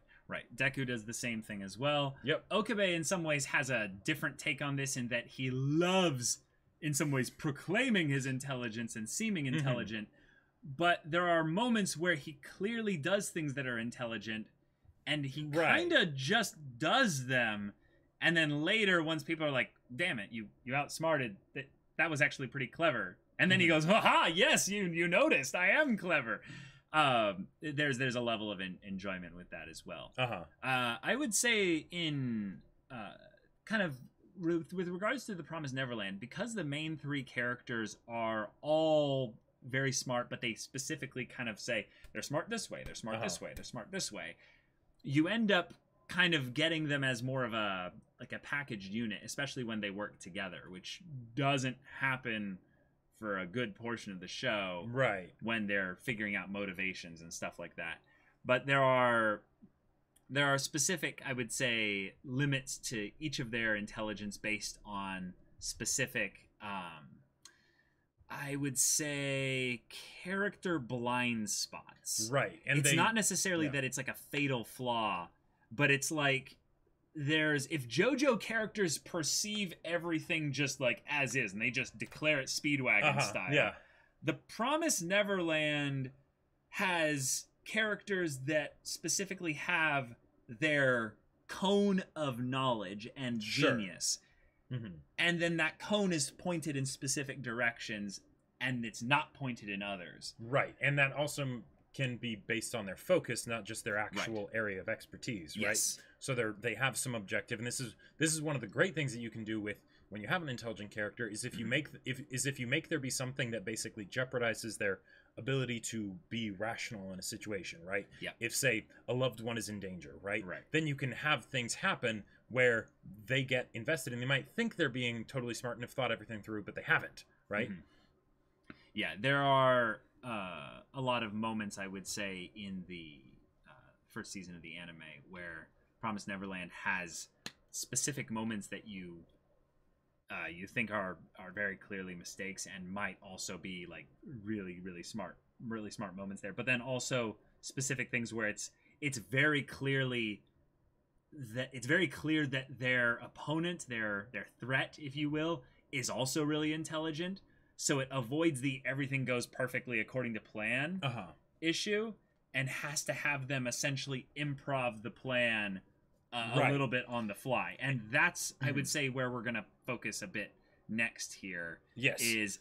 Deku does the same thing as well. Okabe in some ways has a different take on this, in that he loves, in some ways, proclaiming his intelligence and seeming intelligent, but there are moments where he clearly does things that are intelligent, and he kind of just does them, and then later, once people are like, damn it, you outsmarted, that was actually pretty clever, and then he goes, haha, yes, you noticed, I am clever. There's a level of enjoyment with that as well. I would say in kind of with regards to The Promised Neverland, because the main three characters are all very smart, but they specifically kind of say they're smart this way, they're smart this way, they're smart this way, you end up kind of getting them as more of a packaged unit, especially when they work together, which doesn't happen for a good portion of the show, when they're figuring out motivations and stuff like that. But there are specific, I would say, limits to each of their intelligence based on specific, I would say, character blind spots. And it's not necessarily that it's like a fatal flaw, but it's like, if JoJo characters perceive everything just like as is, and they just declare it Speedwagon style, The Promised Neverland has characters that specifically have their cone of knowledge and genius, and then that cone is pointed in specific directions, and it's not pointed in others. And that also can be based on their focus, not just their actual area of expertise, right? So they have some objective, and this is one of the great things that you can do with when you have an intelligent character is if you make if you make there be something that basically jeopardizes their ability to be rational in a situation, right? Yeah. If, say, a loved one is in danger, right? Right. Then you can have things happen where they get invested and they might think they're being totally smart and have thought everything through, but they haven't, right? Yeah, there are a lot of moments, I would say, in the first season of the anime where Promised Neverland has specific moments that you think are very clearly mistakes and might also be like really smart moments there, but then also specific things where it's very clear that their opponent, their threat, if you will, is also really intelligent, so it avoids the everything goes perfectly according to plan issue and has to have them essentially improv the plan a little bit on the fly. And that's, I would say, where we're going to focus a bit next here. Yes. Is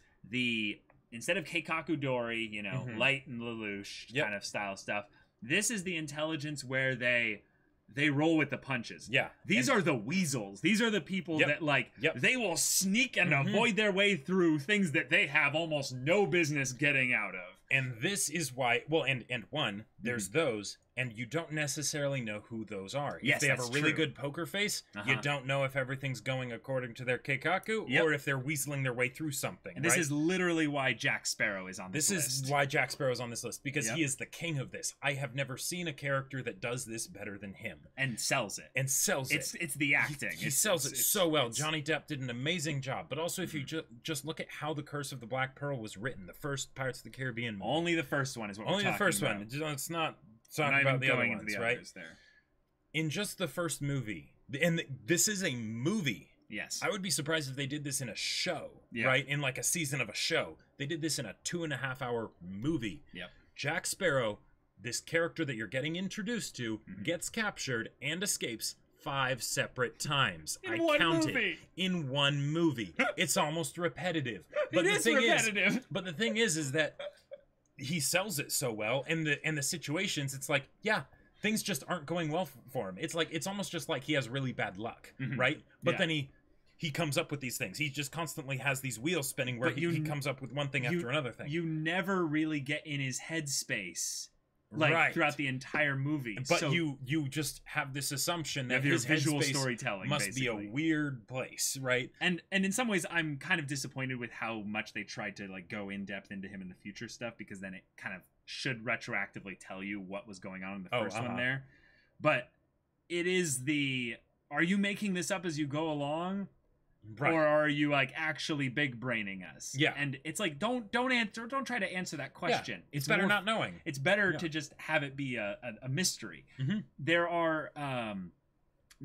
instead of Keikaku Dori, Light and Lelouch kind of style stuff, this is the intelligence where they roll with the punches. Yeah. These are the weasels. These are the people that, they will sneak and avoid their way through things that they have almost no business getting out of. And this is why, there's those, and you don't necessarily know who those are. Yes, if they have a really good poker face, you don't know if everything's going according to their keikaku, or if they're weaseling their way through something. And this is literally why Jack Sparrow is on this list. This is why Jack Sparrow is on this list, because he is the king of this. I have never seen a character that does this better than him. And sells it. It's the acting. He sells it so well. Johnny Depp did an amazing job. But also, if you just look at how The Curse of the Black Pearl was written, the first Pirates of the Caribbean movie. Only the first one is what we're talking about. Only the first one. It's not talking about the other ones, right? There. In just the first movie, and this is a movie. Yes. I would be surprised if they did this in a show, right? In like a season of a show. They did this in a 2.5-hour movie. Yep. Jack Sparrow, this character that you're getting introduced to, gets captured and escapes 5 separate times. In one movie. It's almost repetitive. But repetitive. But the thing is that he sells it so well, and the situations, it's like, things just aren't going well for him. It's almost just like he has really bad luck, right? But then he comes up with these things. He just constantly has these wheels spinning where he comes up with one thing after another thing. You never really get in his headspace throughout the entire movie. But so you just have this assumption that his visual headspace storytelling must be a weird place, right? And in some ways, I'm kind of disappointed with how much they tried to go in depth into him in the future stuff, because then it kind of should retroactively tell you what was going on in the first one there. But it is are you making this up as you go along? Right. Or are you actually big braining us? Yeah. And it's don't try to answer that question. Yeah. It's better not knowing. It's better to just have it be a mystery. There are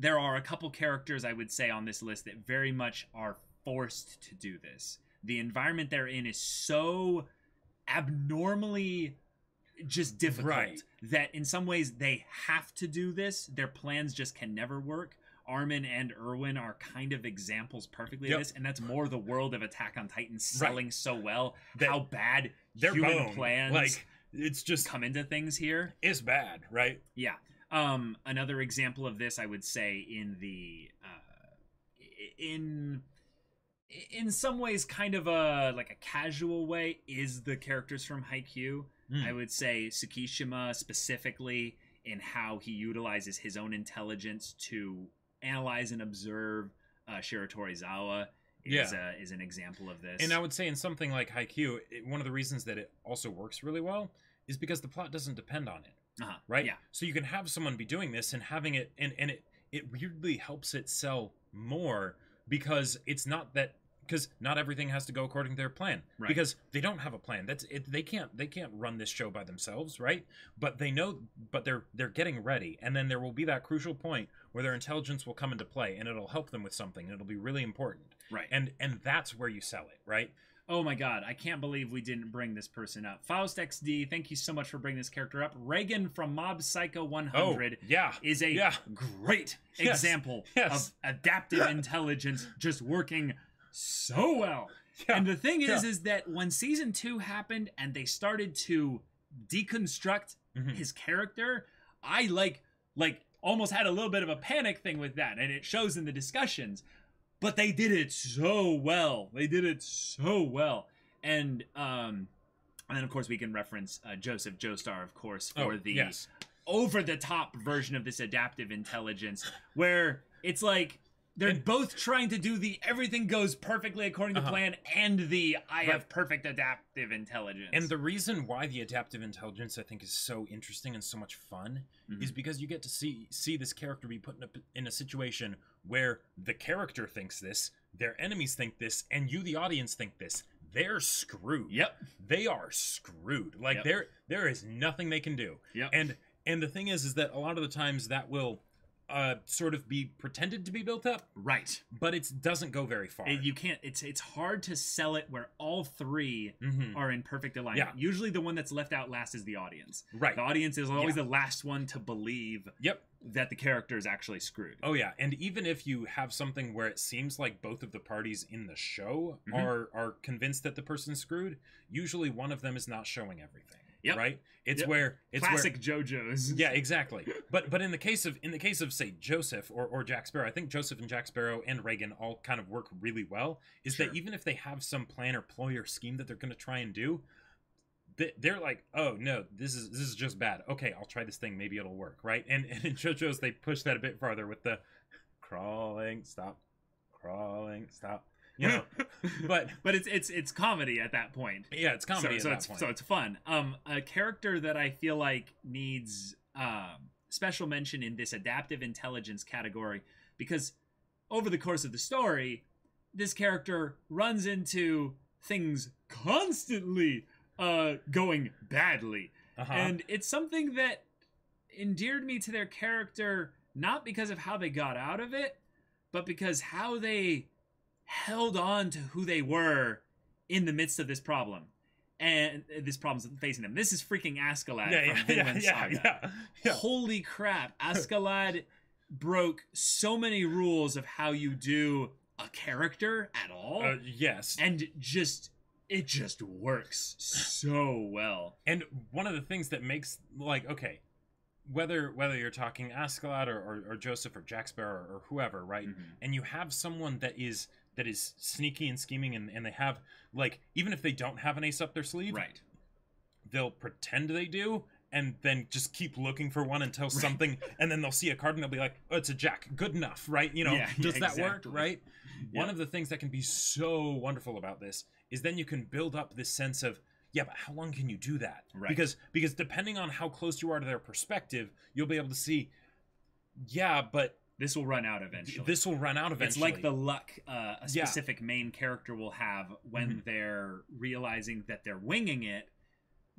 a couple characters, I would say, on this list that very much are forced to do this. The environment they're in is so abnormally just difficult that in some ways they have to do this. Their plans just can never work. Armin and Erwin are kind of examples perfectly of this, and that's more the world of Attack on Titan selling so well how bad their human plans it's just come into things here. It's bad, right? Yeah. Another example of this, I would say, in some ways kind of a casual way, is the characters from Haikyuu. I would say Tsukishima specifically, in how he utilizes his own intelligence to analyze and observe Shiratorizawa is an example of this. And I would say in something like Haikyuu, one of the reasons that it also works really well is because the plot doesn't depend on it. Right? Yeah. So you can have someone be doing this and having it, and it weirdly helps it sell more, because it's not that, because not everything has to go according to their plan, because they don't have a plan. That's it. They can't run this show by themselves, right? But they know, but they're getting ready, and then there will be that crucial point where their intelligence will come into play, and it'll help them with something, and it'll be really important, right? And that's where you sell it, right? Oh my god, I can't believe we didn't bring this person up. Faust XD, thank you so much for bringing this character up. Reagan from Mob Psycho 100 is a great example of adaptive intelligence just working so well. And the thing is that when season 2 happened and they started to deconstruct his character, I almost had a little bit of a panic thing with that, and it shows in the discussions. but they did it so well. They did it so well. And then, of course, we can reference Joseph Joestar, of course, for the over-the-top version of this adaptive intelligence, where it's like they're both trying to do the everything goes perfectly according to plan and the I have perfect adaptive intelligence. And the reason why the adaptive intelligence, I think, is so interesting and so much fun is because you get to see this character be put in a situation where the character thinks this, their enemies think this, and you, the audience, think this. They're screwed. Yep. They are screwed. Like, there is nothing they can do. Yep. And the thing is that a lot of the times that will sort of be pretended to be built up. Right. But it doesn't go very far. You can't, it's hard to sell it where all three are in perfect alignment. Yeah. Usually the one that's left out last is the audience. Right. The audience is always the last one to believe that the character is actually screwed. Oh, yeah. And even if you have something where it seems like both of the parties in the show are convinced that the person's screwed, usually one of them is not showing everything. Yep. Right? It's where it's classic JoJo's. Yeah, exactly. But in the case of say Joseph or Jack Sparrow, I think Joseph and Jack Sparrow and Reagan all kind of work really well. Is that even if they have some plan or ploy or scheme that they're going to try and do, they're like, oh no, this is just bad. Okay, I'll try this thing. Maybe it'll work, right? And in JoJo's they push that a bit farther with the crawling, stop. You know, but it's comedy at that point. Yeah, it's comedy at that point. So it's fun. A character that I feel like needs special mention in this adaptive intelligence category, because over the course of the story, this character runs into things constantly going badly, and it's something that endeared me to their character, not because of how they got out of it, but because how they held on to who they were in the midst of this problem. And this problem's facing them. This is freaking Askeladd from Vinland Saga. Yeah. Holy crap. Askeladd broke so many rules of how you do a character at all. Yes. And it just works so well. And one of the things that makes, like, okay, whether you're talking Askeladd or Joseph or Jack Sparrow or whoever, right? And you have someone that is sneaky and scheming, and they have, like, even if they don't have an ace up their sleeve, right, they'll pretend they do, and then just keep looking for one until something, and then they'll see a card and they'll be like, oh, it's a jack, good enough, right? You know, does that work, right? One of the things that can be so wonderful about this is then you can build up this sense of, yeah, but how long can you do that? Right. Because depending on how close you are to their perspective, you'll be able to see, yeah, but this will run out eventually. It's like the luck a specific main character will have when they're realizing that they're winging it.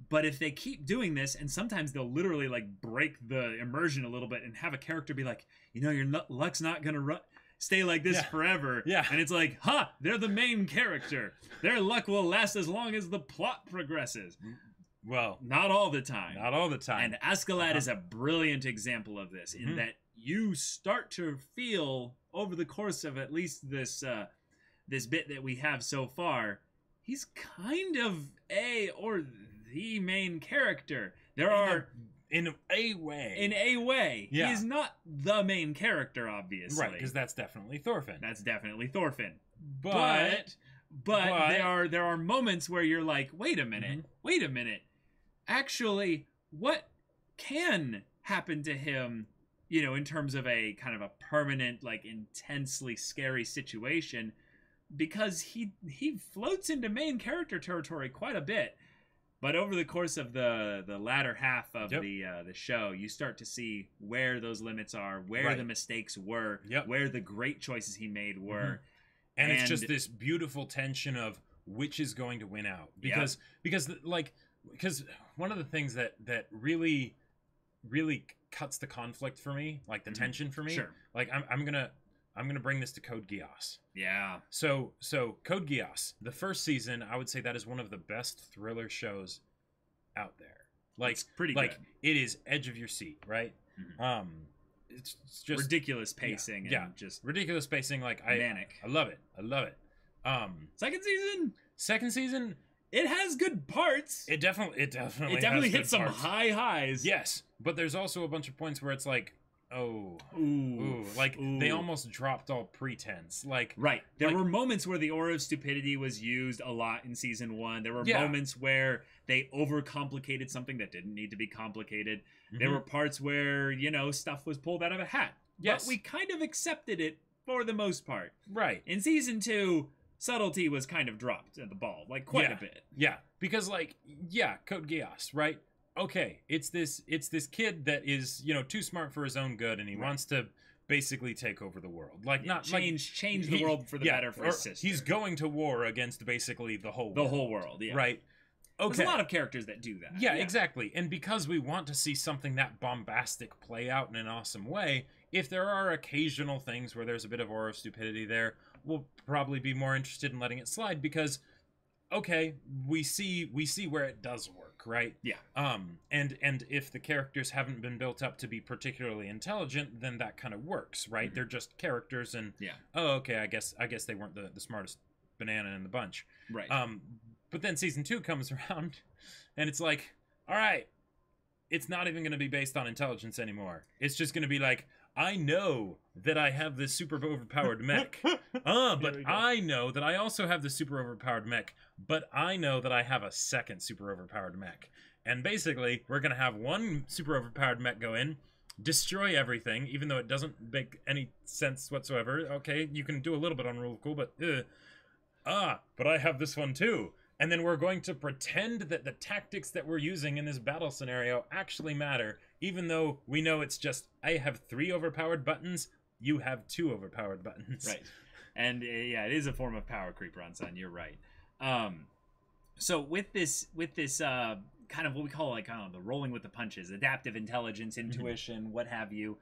But if they keep doing this, and sometimes they'll literally like break the immersion a little bit and have a character be like, you know, your luck's not going to stay like this forever. Yeah. And it's like, they're the main character. Their luck will last as long as the plot progresses. Well, not all the time. And Askeladd is a brilliant example of this, in that you start to feel over the course of at least this this bit that we have so far, he's kind of the main character. In a way. Yeah. He's not the main character, obviously. Right, because that's definitely Thorfinn. But there are moments where you're like, wait a minute. Actually, what can happen to him, you know, in terms of a kind of a permanent, like, intensely scary situation? Because he floats into main character territory quite a bit. But over the course of the latter half of the show, you start to see where those limits are, where the mistakes were, where the great choices he made were. And it's just this beautiful tension of which is going to win out. Because one of the things that really cuts the conflict for me, like the tension for me, like I'm gonna bring this to Code Geass. Yeah. So Code Geass, the first season, I would say that is one of the best thriller shows out there. Like, it's pretty like good. It is edge of your seat, right? It's just ridiculous pacing. And just ridiculous pacing. Like manic. I love it. Second season, it has good parts. It definitely hits some high highs. Yes, but there's also a bunch of points where it's like, They almost dropped all pretense. There were moments where the aura of stupidity was used a lot in season 1. There were moments where they overcomplicated something that didn't need to be complicated. There were parts where, stuff was pulled out of a hat. Yes. But we kind of accepted it for the most part. Right. In season 2, subtlety was kind of dropped at the ball, quite a bit. Yeah, because Code Geass, right? Okay, it's this kid that is, too smart for his own good, and he wants to basically take over the world. Change the world for the better for his sister. He's going to war against basically the whole world. The whole world, yeah. Right? Okay. There's a lot of characters that do that. Yeah, exactly. And because we want to see something that bombastic play out in an awesome way, if there are occasional things where there's a bit of aura of stupidity there, we'll probably be more interested in letting it slide because, okay, we see where it does work, right? Yeah. And if the characters haven't been built up to be particularly intelligent, then that kind of works, right? They're just characters, and okay, I guess they weren't the smartest banana in the bunch, right? But then season 2 comes around, and it's like, all right, it's not even going to be based on intelligence anymore. It's just going to be like, I know that I have this super overpowered mech. But I know that I also have the super overpowered mech. But I know that I have a second super overpowered mech. And basically, we're going to have one super overpowered mech go in, destroy everything, even though it doesn't make any sense whatsoever. Okay, you can do a little bit on Rule of Cool, but but I have this one too. And then we're going to pretend that the tactics that we're using in this battle scenario actually matter, even though we know it's just, I have 3 overpowered buttons, you have 2 overpowered buttons. Right. And it is a form of power creep, Ron-san, you're right. So with this kind of what we call the rolling with the punches, adaptive intelligence, intuition, what have you,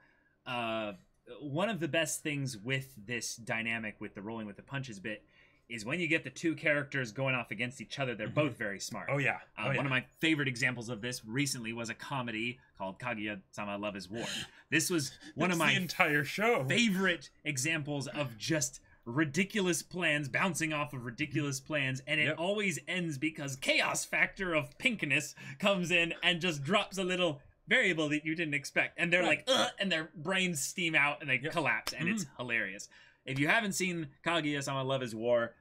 one of the best things with this dynamic with the rolling with the punches bit is when you get the 2 characters going off against each other, they're both very smart. Oh, yeah. One of my favorite examples of this recently was a comedy called Kaguya-sama Love is War. This was one of my entire show favorite examples of just ridiculous plans bouncing off of ridiculous plans, and it always ends because chaos factor of pinkness comes in and just drops a little variable that you didn't expect. And they're like, ugh, and their brains steam out and they collapse, and it's hilarious. If you haven't seen Kaguya-sama Love is War,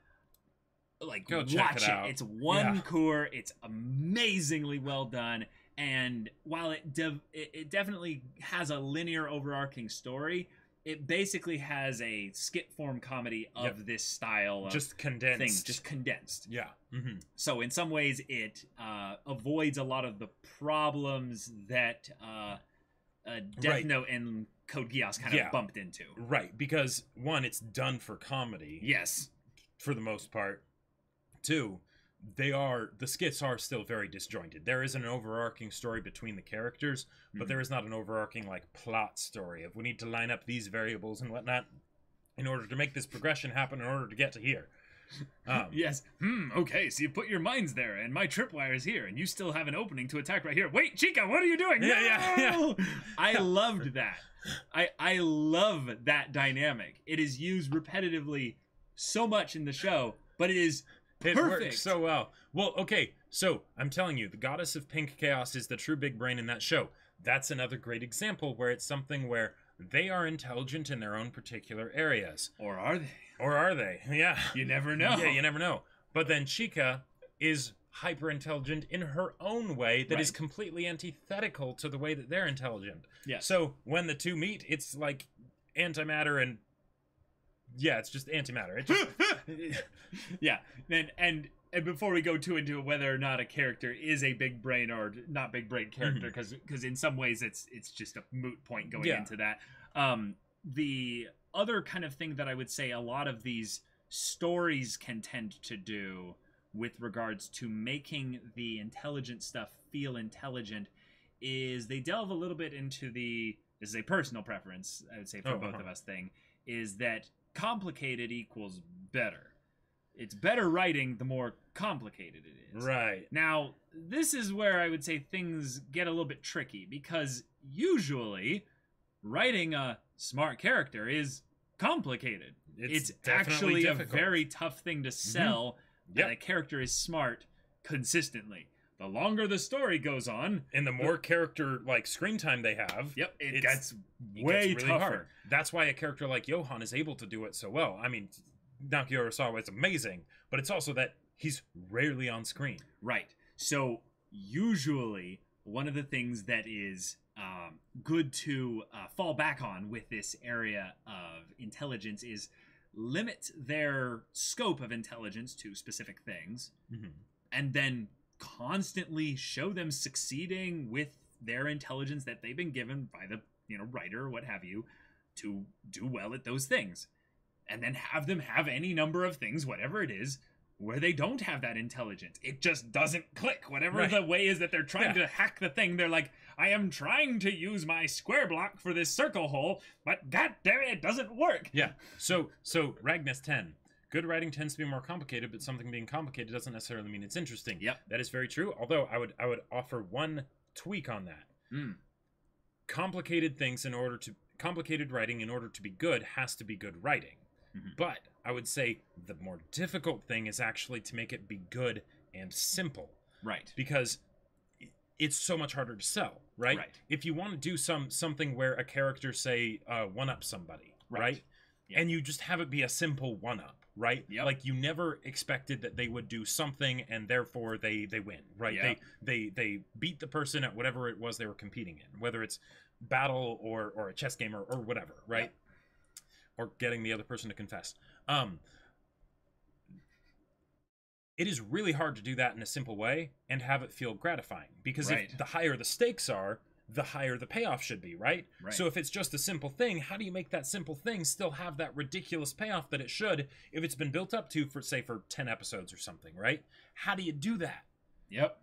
go watch check it out. It's one cour. It's amazingly well done. And while it definitely has a linear overarching story, it basically has a skit form comedy of this style of just condensed. Thing, just condensed. Yeah. So in some ways, it avoids a lot of the problems that Death Note and Code Geass kind of bumped into. Right, because 1, it's done for comedy. Yes. For the most part. 2, the skits are still very disjointed. There is an overarching story between the characters, but there is not an overarching plot story of we need to line up these variables and whatnot in order to make this progression happen in order to get to here. Yes. Okay, so you put your mines there, and my tripwire is here, and you still have an opening to attack right here. Wait, Chica, what are you doing? Yeah. I loved that. I love that dynamic. It is used repetitively so much in the show, but it is perfect. It works so well. Well, okay, so I'm telling you, the Goddess of Pink Chaos is the true big brain in that show. That's another great example where it's something where they are intelligent in their own particular areas. Or are they? Or are they? Yeah. You never know. Yeah, you never know. But then Chica is hyper intelligent in her own way that is completely antithetical to the way that they're intelligent. Yeah. So when the 2 meet, it's like antimatter and it's just antimatter. It just yeah. And before we go too into whether or not a character is a big brain or not big brain character, because in some ways it's just a moot point going into that. The other kind of thing that I would say a lot of these stories can tend to do with regards to making the intelligent stuff feel intelligent is they delve a little bit into this is a personal preference, I would say, for both of us thing, is that complicated equals better. It's better writing the more complicated it is. Right. Now, this is where I would say things get a little bit tricky, because usually writing a smart character is complicated. It's actually difficult. A very tough thing to sell that a character is smart consistently. the longer the story goes on, and the more character like screen time they have, it gets way really tougher. Hard. That's why a character like Johan is able to do it so well. I mean, Naoki Urasawa is amazing, but it's also that he's rarely on screen. Right. So usually one of the things that is good to fall back on with this area of intelligence is limit their scope of intelligence to specific things, and then constantly show them succeeding with their intelligence that they've been given by the writer or what have you to do well at those things, and then have them have any number of things, whatever it is, where they don't have that intelligence. It just doesn't click. Whatever the way is that they're trying to hack the thing, they're like, I am trying to use my square block for this circle hole, but goddammit, it doesn't work. Yeah. So Ragnus 10. Good writing tends to be more complicated, but something being complicated doesn't necessarily mean it's interesting. Yep. That is very true. Although I would offer one tweak on that. Complicated writing in order to be good has to be good writing. But I would say the more difficult thing is actually to make it be good and simple. Right. Because it's so much harder to sell, right? If you want to do something where a character, say, one-up somebody, right? Yep. And you just have it be a simple one-up, right? Yep. Like, you never expected that they would do something and therefore they win, right? Yep. They beat the person at whatever it was they were competing in, whether it's battle or a chess game or whatever, right? Yep. Or getting the other person to confess. It is really hard to do that in a simple way and have it feel gratifying. Because if the higher the stakes are, the higher the payoff should be, right? So if it's just a simple thing, how do you make that simple thing still have that ridiculous payoff that it should if it's been built up to, for 10 episodes or something, right? How do you do that? Yep.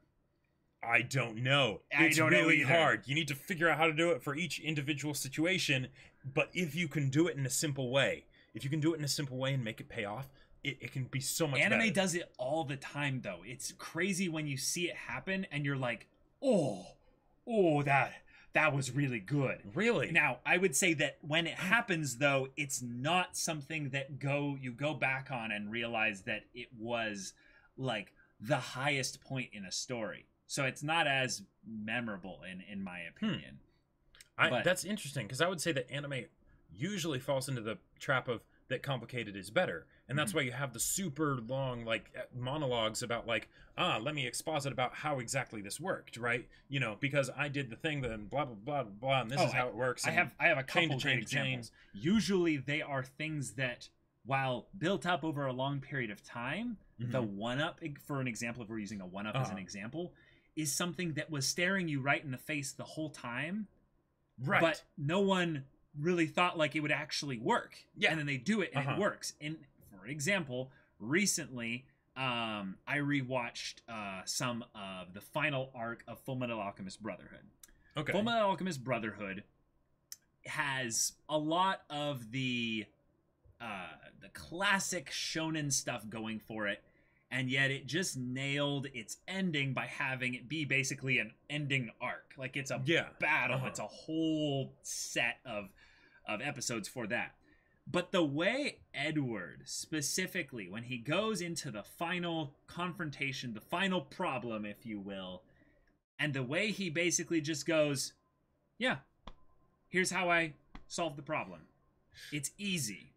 I don't know. It's really hard. You need to figure out how to do it for each individual situation. But if you can do it in a simple way, and make it pay off, it can be so much better. Anime does it all the time, though. It's crazy when you see it happen and you're like, oh, that was really good. Really? Now, I would say that when it happens, though, it's not something that you go back on and realize that it was like the highest point in a story. So it's not as memorable in my opinion. That's interesting, because I would say that anime usually falls into the trap of that complicated is better. And that's why you have the super long monologues about let me exposit about how exactly this worked, right? Because I did the thing, then blah blah blah blah, and this is how it works. I have a couple of examples. Usually they are things that, while built up over a long period of time, the one-up, for an example, if we're using a one-up as an example, is something that was staring you right in the face the whole time. Right. But no one really thought it would actually work. Yeah. And then they do it and it works. And for example, recently, I rewatched some of the final arc of Fullmetal Alchemist Brotherhood. Okay. Fullmetal Alchemist Brotherhood has a lot of the classic shonen stuff going for it, and yet it just nailed its ending by having it be basically an ending arc. It's a battle. It's a whole set of episodes for that. But the way Edward, specifically, when he goes into the final confrontation, the final problem, if you will, and the way he basically just goes, yeah, here's how I solve the problem. It's easy.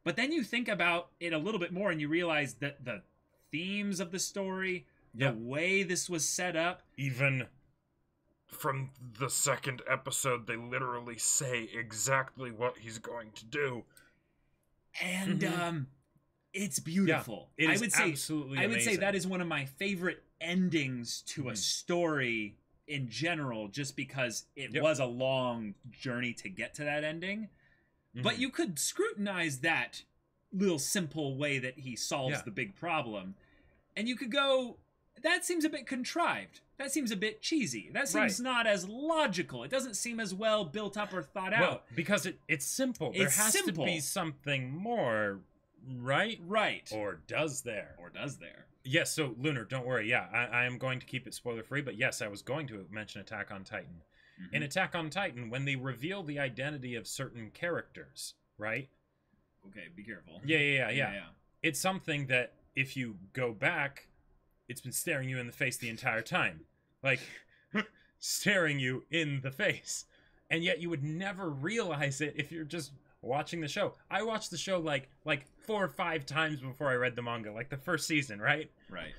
But then you think about it a little bit more and you realize that the themes of the story, the way this was set up... Even from the second episode, they literally say exactly what he's going to do. And it's beautiful. Yeah, it is absolutely amazing. I would say that is one of my favorite endings to a story in general, just because it was a long journey to get to that ending. But you could scrutinize that little simple way that he solves the big problem, and you could go, that seems a bit contrived. That seems a bit cheesy. That seems not as logical. It doesn't seem as well built up or thought out. Well, because it's simple. There has to be something more, right? Right. Or does there? Yes, so Lunar, don't worry. Yeah, I am going to keep it spoiler-free, but yes, I was going to mention Attack on Titan. In Attack on Titan, when they reveal the identity of certain characters, right? Okay, be careful. Yeah. It's something that if you go back it's been staring you in the face the entire time. Like, staring you in the face. And yet you would never realize it if you're just watching the show. I watched the show like 4 or 5 times before I read the manga, like the first season, right? Right.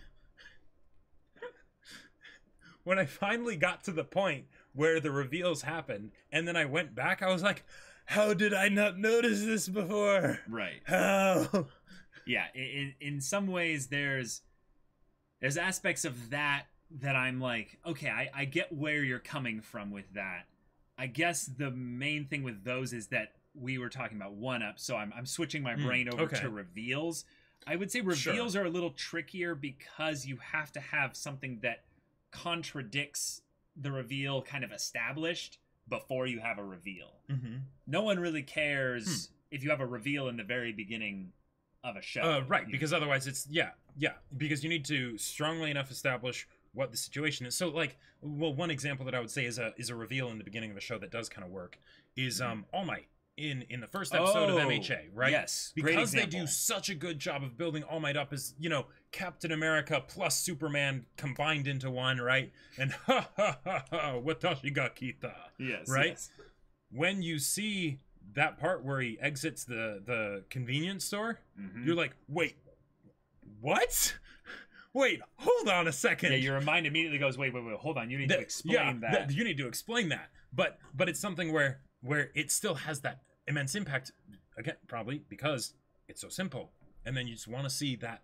When I finally got to the point where the reveals happened, and then I went back, I was like, how did I not notice this before? Right. How? Yeah, in some ways there's aspects of that I'm like, okay, I get where you're coming from with that. I guess the main thing with those is that we were talking about one-up, so I'm switching my brain over to reveals. I would say reveals are a little trickier because you have to have something that contradicts the reveal kind of established before you have a reveal. No one really cares if you have a reveal in the very beginning of a show. Right, because otherwise it's, because you need to strongly enough establish what the situation is. So, like, well, one example that I would say is a reveal in the beginning of a show that does kind of work is All Might in the first episode of MHA, right? Yes, because they do such a good job of building All Might up as, Captain America plus Superman combined into one, right? And watashi ga kita. Yes, right? Yes. When you see that part where he exits the convenience store, you're like, wait, what? Wait, hold on a second. Yeah, your mind immediately goes, wait, hold on, you need to explain that. You need to explain that. But it's something where it still has that immense impact, again, probably because it's so simple. And then you just want to see that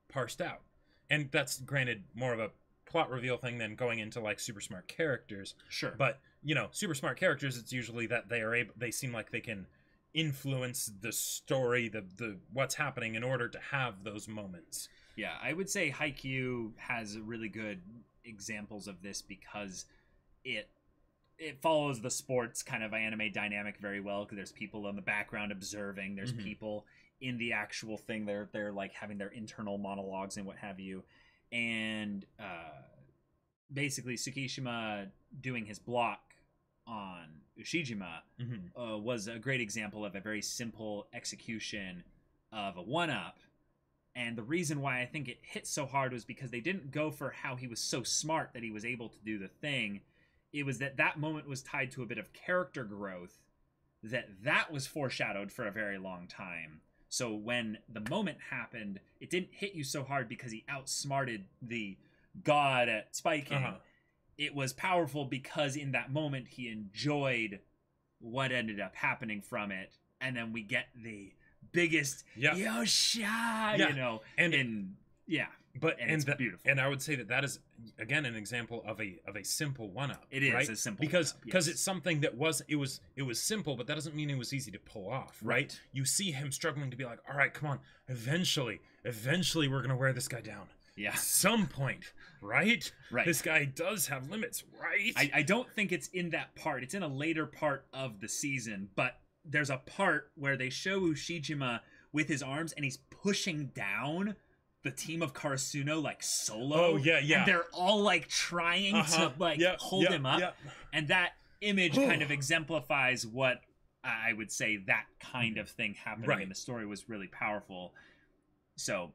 parsed out. And that's, granted, more of a plot reveal thing than going into, like, super smart characters. Sure. But, super smart characters, it's usually that they seem like they can influence the story, the what's happening in order to have those moments. Yeah, I would say Haikyuu has really good examples of this because it follows the sports kind of anime dynamic very well, because there's people in the background observing, there's people in the actual thing, they're like having their internal monologues and what have you. And basically Tsukishima doing his block on Ushijima was a great example of a very simple execution of a one-up. And the reason why I think it hit so hard was because they didn't go for how he was so smart that he was able to do the thing. It was that moment was tied to a bit of character growth that was foreshadowed for a very long time. So when the moment happened, it didn't hit you so hard because he outsmarted the god at spiking. It was powerful because in that moment he enjoyed what ended up happening from it. And then we get the biggest Yosha, but it's beautiful. And I would say that is again an example of a simple one-up. It is right? a simple because it's something that was simple, but that doesn't mean it was easy to pull off, right? You see him struggling to be like, all right, come on, eventually we're gonna wear this guy down. Yeah, at some point, right? Right. This guy does have limits, right? I don't think it's in that part. It's in a later part of the season, but there's a part where they show Ushijima with his arms and he's pushing down the team of Karasuno like solo. Oh, yeah. And they're all like trying to hold him up. And that image kind of exemplifies what I would say that kind of thing happening in the story was really powerful. So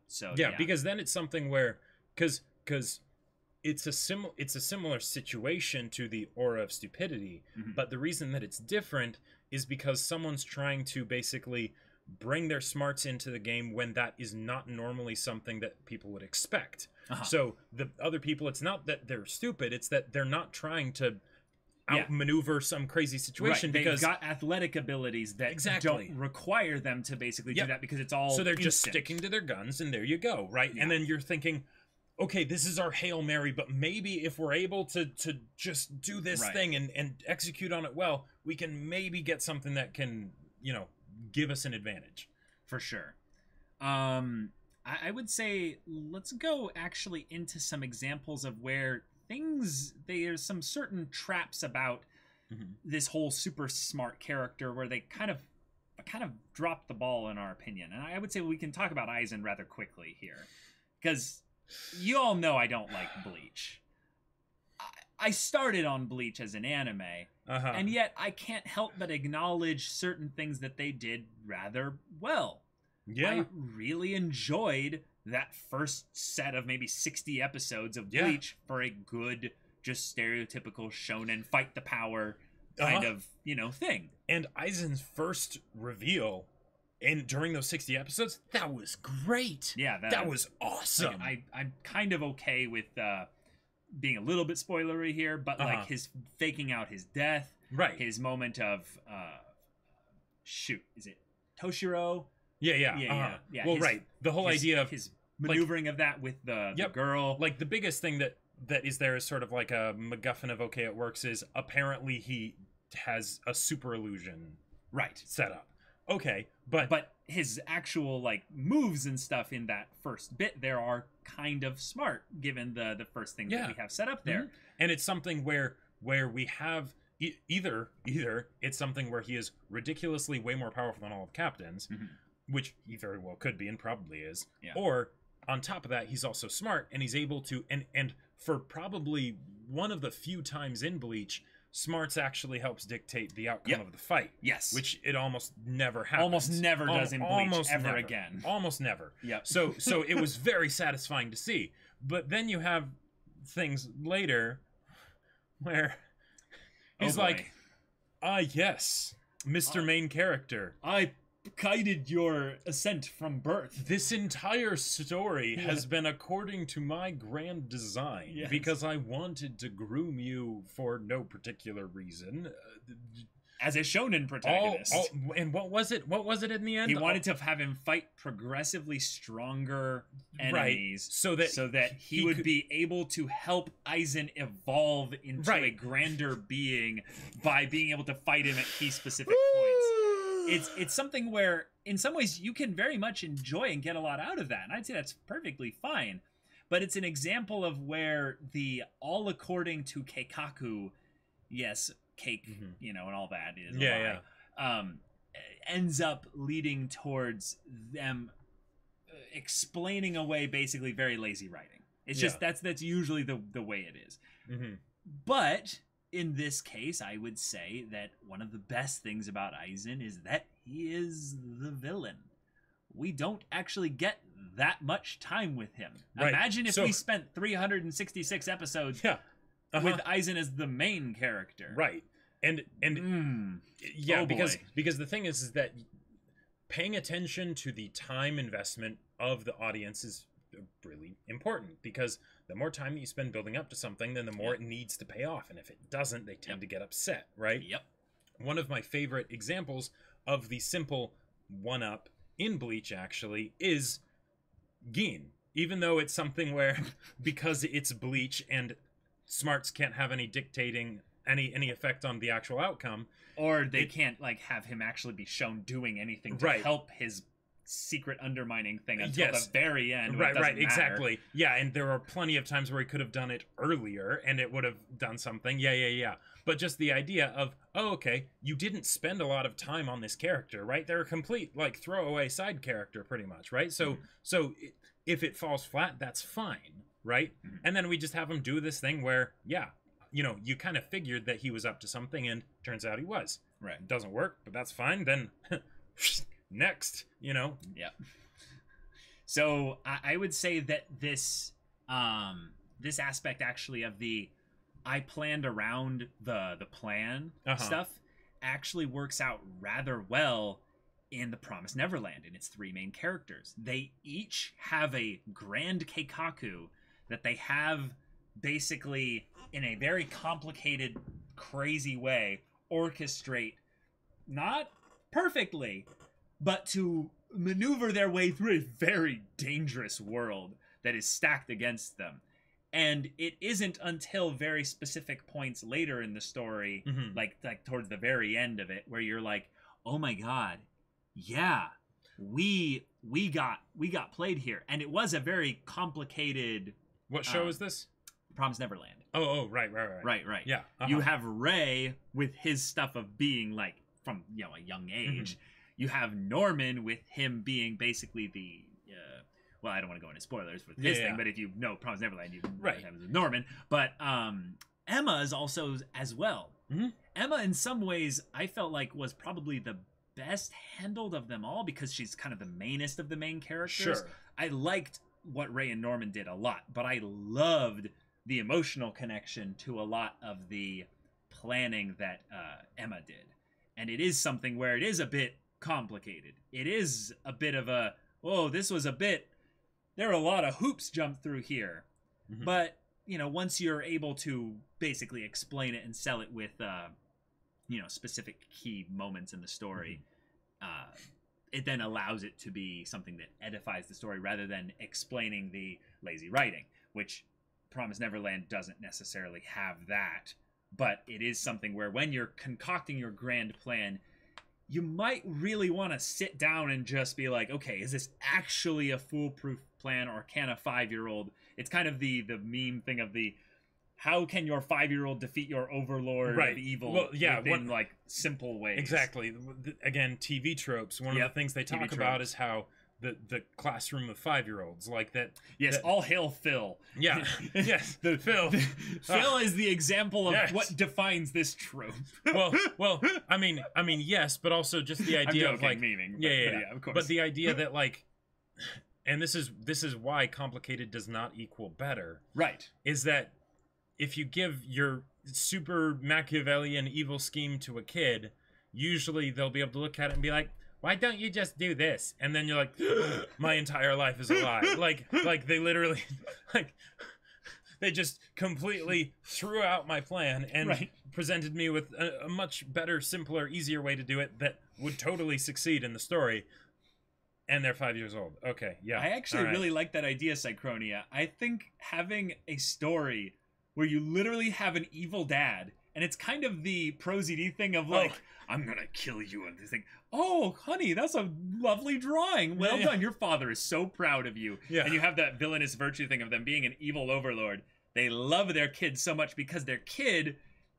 because then it's something where because it's a similar situation to the Aura of Stupidity, but the reason that it's different is because someone's trying to basically bring their smarts into the game when that is not normally something that people would expect. So the other people, it's not that they're stupid, it's that they're not trying to outmaneuver some crazy situation because they've got athletic abilities that don't require them to basically do that because it's all so they're instant. Just sticking to their guns and there you go, right? And then you're thinking, okay, this is our Hail Mary, but maybe if we're able to just do this thing and execute on it well, we can maybe get something that can, give us an advantage. For sure. I would say let's go actually into some examples of where there's some certain traps about this whole super smart character where they kind of dropped the ball in our opinion. And I would say we can talk about Aizen rather quickly here because you all know I don't like Bleach. I started on Bleach as an anime, and yet I can't help but acknowledge certain things that they did rather well. Yeah. I really enjoyed that first set of maybe 60 episodes of Bleach for a good, just stereotypical shonen fight the power kind of, you know, thing. And Aizen's first reveal during those 60 episodes, that was great. Yeah, that was awesome. Like, I'm kind of okay with being a little bit spoilery here, but like his faking out his death, right? His moment of is it Toshiro? Yeah. Well, right. The whole idea of his maneuvering of that with the girl. Like, the biggest thing that is there is sort of like a MacGuffin of okay, it works, is apparently he has a super illusion set up. Okay, but his actual like moves and stuff in that first bit there are kind of smart, given the first thing that we have set up there. And it's something where we have either it's something where he is ridiculously way more powerful than all of the captains, which he very well could be and probably is, or on top of that, he's also smart and he's able to, and for probably one of the few times in Bleach, smarts actually helps dictate the outcome of the fight. Yes. Which it almost never happens. Almost never does in Bleach, almost ever never. again. Almost never. Yep. So it was very satisfying to see. But then you have things later where he's like, yes, Mr. Main Character. I guided your ascent from birth. This entire story has been according to my grand design because I wanted to groom you for no particular reason. As a shonen protagonist. And what was it? What was it in the end? He wanted to have him fight progressively stronger enemies, so that he would be able to help Aizen evolve into a grander being by being able to fight him at key specific points. It's something where, in some ways, you can very much enjoy and get a lot out of that, and I'd say that's perfectly fine. But it's an example of where the all according to Keikaku, yes, cake, you know, and all that is ends up leading towards them explaining away basically very lazy writing. It's just that's usually the way it is. But in this case, I would say that one of the best things about Aizen is that he is the villain. We don't actually get that much time with him. Imagine if we spent 366 episodes with Aizen as the main character. Right. And because the thing is that paying attention to the time investment of the audience is really important, because the more time that you spend building up to something, then the more it needs to pay off, and if it doesn't, they tend to get upset, right? One of my favorite examples of the simple one-up in Bleach actually is Gin, even though it's something where because it's Bleach and smarts can't have any dictating any effect on the actual outcome, or they can't like have him actually be shown doing anything to help his secret undermining thing until the very end. Right, exactly. Yeah, and there are plenty of times where he could have done it earlier and it would have done something. Yeah. But just the idea of, okay, you didn't spend a lot of time on this character, right? They're a complete like throwaway side character pretty much, right? So if it falls flat, that's fine, right? And then we just have him do this thing where, you know, you kind of figured that he was up to something and turns out he was. Right. It doesn't work, but that's fine. Then next, you know. So I would say that this this aspect actually of the I planned around the plan stuff actually works out rather well in The Promised Neverland in its three main characters. They each have a grand keikaku that they have basically in a very complicated, crazy way orchestrate, not perfectly, but to maneuver their way through a very dangerous world that is stacked against them. And it isn't until very specific points later in the story, like towards the very end of it, where you're like, oh my god, we got played here. And it was a very complicated... What show is this? Promised Neverland. Oh, right. Right. Yeah. You have Ray with his stuff of being like from a young age. You have Norman with him being basically the well, I don't want to go into spoilers for this thing, but if you know Promised Neverland, you know what happens with Norman. But Emma is also as well. Emma, in some ways, I felt like was probably the best handled of them all because she's kind of the mainest of the main characters. Sure. I liked what Ray and Norman did a lot, but I loved the emotional connection to a lot of the planning that Emma did. And it is something where it is a bit complicated. It is a bit of a, oh, this was a bit, there are a lot of hoops jumped through here. Mm-hmm. But, you know, once you're able to basically explain it and sell it with, you know, specific key moments in the story, it then allows it to be something that edifies the story rather than explaining the lazy writing, which Promise Neverland doesn't necessarily have that. But it is something where when you're concocting your grand plan, you might really want to sit down and just be like, okay, is this actually a foolproof plan, or can a 5-year-old... It's kind of the meme thing of the, how can your 5-year-old defeat your overlord of evil in like simple ways? Exactly. Again, TV tropes. One of the things they talk about is how the classroom of 5-year-olds, like that. Yes, all hail Phil. Yeah, yes, the Phil. Phil is the example of what defines this trope. well, I mean, yes, but also just the idea of like memeing. Yeah, of course. But the idea that like, and this is why complicated does not equal better. Right. Is that if you give your super Machiavellian evil scheme to a kid, usually they'll be able to look at it and be like, why don't you just do this? And then you're like, my entire life is a lie. Like they literally, like, they just completely threw out my plan and presented me with a much better, simpler, easier way to do it that would totally succeed in the story. And they're 5 years old. Okay, yeah. I actually really like that idea, Psychronia. I think having a story where you literally have an evil dad, and it's kind of the ProZD thing of like, I'm gonna kill you, and this thing. Oh, honey, that's a lovely drawing. Well done. Your father is so proud of you. Yeah. And you have that villainous virtue thing of them being an evil overlord. They love their kid so much because their kid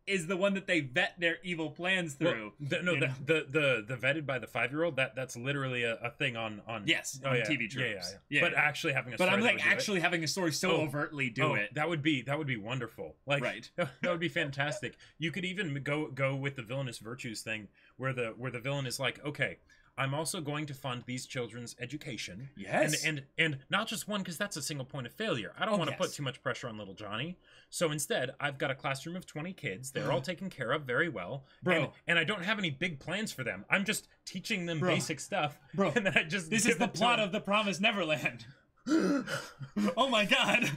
is the one that they vet their evil plans through. Well, the vetted by the 5-year-old, that's literally a thing on TV tropes. Yeah. But actually having a story. But I'm like actually having a story so overtly do it. That would be wonderful. Like that would be fantastic. You could even go with the villainous virtues thing where the villain is like, okay, I'm also going to fund these children's education. Yes. And not just one, because that's a single point of failure. I don't want to put too much pressure on little Johnny. So instead, I've got a classroom of 20 kids. They're all taken care of very well. Bro. And I don't have any big plans for them. I'm just teaching them basic stuff. Bro. And then I just This is the plot of The Promised Neverland. Oh my god.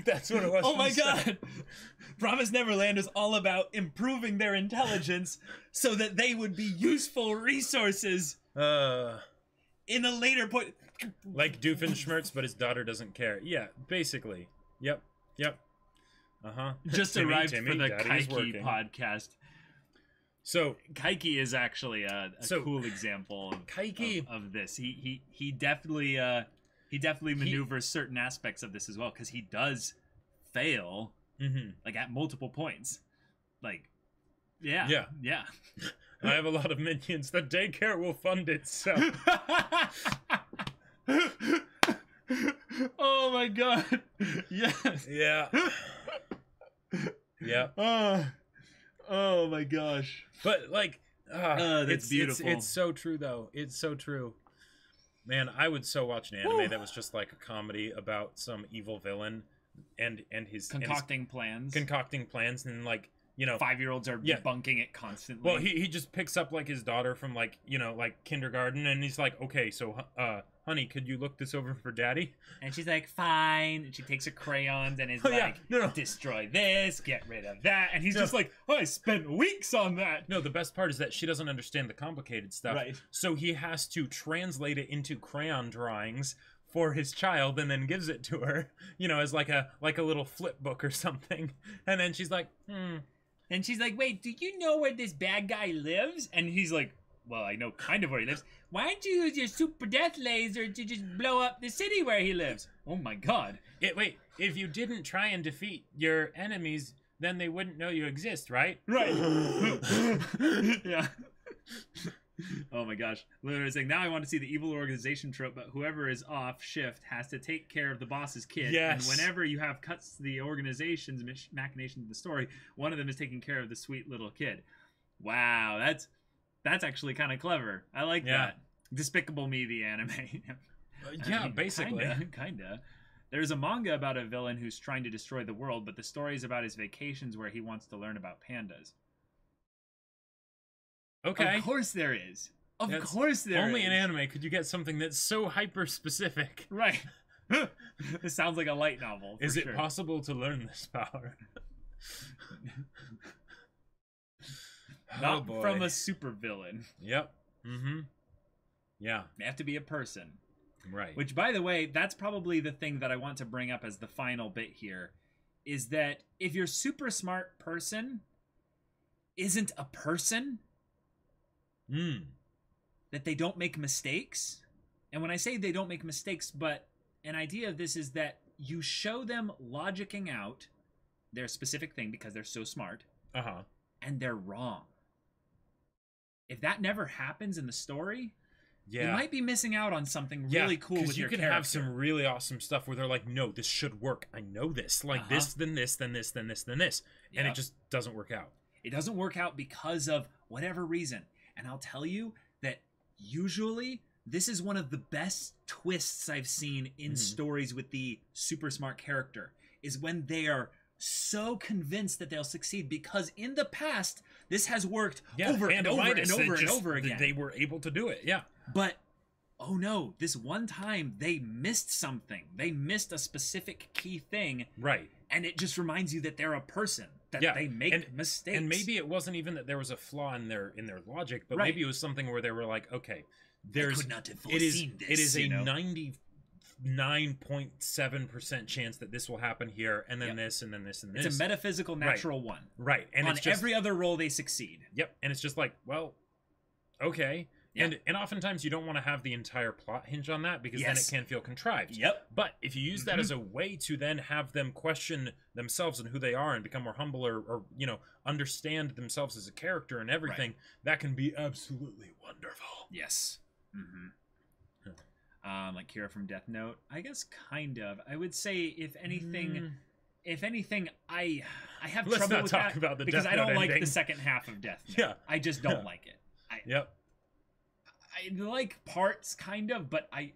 That's what it was. Oh my god. Promised Neverland is all about improving their intelligence so that they would be useful resources in a later point. Like Doofenshmirtz, but his daughter doesn't care. Yeah, basically. Yep. Just arrived for the Haikyuu podcast. So Haikyuu is actually a cool example of this. He definitely maneuvers certain aspects of this as well, because he does fail like at multiple points. Like, yeah. I have a lot of minions. The daycare will fund itself. Oh my god. Yes. Yeah. Oh my gosh. But like, that's beautiful. It's so true though. It's so true. Man, I would so watch an anime that was just like a comedy about some evil villain and his concocting plans and like, you know, 5-year-olds are debunking it constantly. Well, he just picks up like his daughter from like, you know, like kindergarten, and he's like, okay, so honey, could you look this over for daddy? And she's like, fine. And she takes her crayons and is destroy this, get rid of that. And he's just like, I spent weeks on that. No, the best part is that she doesn't understand the complicated stuff. Right. So he has to translate it into crayon drawings for his child and then gives it to her, you know, as like a little flip book or something. And then she's like, And she's like, wait, do you know where this bad guy lives? And he's like, well, I know kind of where he lives. Why don't you use your super death laser to just blow up the city where he lives? Oh my god. Wait, if you didn't try and defeat your enemies, then they wouldn't know you exist, right? Right. Yeah. Oh my gosh. Literally saying, now I want to see the evil organization trope, but whoever is off shift has to take care of the boss's kid. Yes. And whenever you have cuts to the organization's machinations of the story, one of them is taking care of the sweet little kid. Wow, that's actually kind of clever. I like that. Despicable Me, the anime. Yeah, basically. Kinda. There's a manga about a villain who's trying to destroy the world, but the story is about his vacations where he wants to learn about pandas. Okay. Of course there is. Of course there only is. in anime could you get something that's so hyper-specific. Right. This sounds like a light novel. Is it possible to learn this power? Not from a supervillain. Yep. Mm-hmm. Yeah. They have to be a person. Right. Which, by the way, that's probably the thing that I want to bring up as the final bit here, is that if your super smart person isn't a person, that they don't make mistakes. And when I say they don't make mistakes, but an idea of this is that you show them logicking out their specific thing because they're so smart, and they're wrong. If that never happens in the story, you might be missing out on something really cool with your character. You can have some really awesome stuff where they're like, no, this should work. I know this. Like this, then this, then this, then this, then this. And it just doesn't work out. It doesn't work out because of whatever reason. And I'll tell you that usually this is one of the best twists I've seen in stories with the super smart character, is when they are so convinced that they'll succeed, because in the past this has worked over and over and over and over again. They were able to do it, But oh no, this one time they missed something. They missed a specific key thing. Right. And it just reminds you that they're a person, that they make mistakes. And maybe it wasn't even that there was a flaw in their logic, but maybe it was something where they were like, okay, I could not have foreseen this. It is a 99.7% chance that this will happen here, and then this, and then this, and this. It's a metaphysical natural one. Right. And on it's just, every other roll they succeed. Yep. And it's just like, well, okay. Yep. And oftentimes you don't want to have the entire plot hinge on that, because then it can feel contrived. Yep. But if you use that as a way to then have them question themselves and who they are and become more humble, or you know, understand themselves as a character and everything, that can be absolutely wonderful. Yes. Like Kira from Death Note, I guess, kind of. I would say, if anything, I have trouble with that about the because Death I don't Note like ending. the second half of Death Note. Yeah, I just don't like it. I like parts, kind of, but I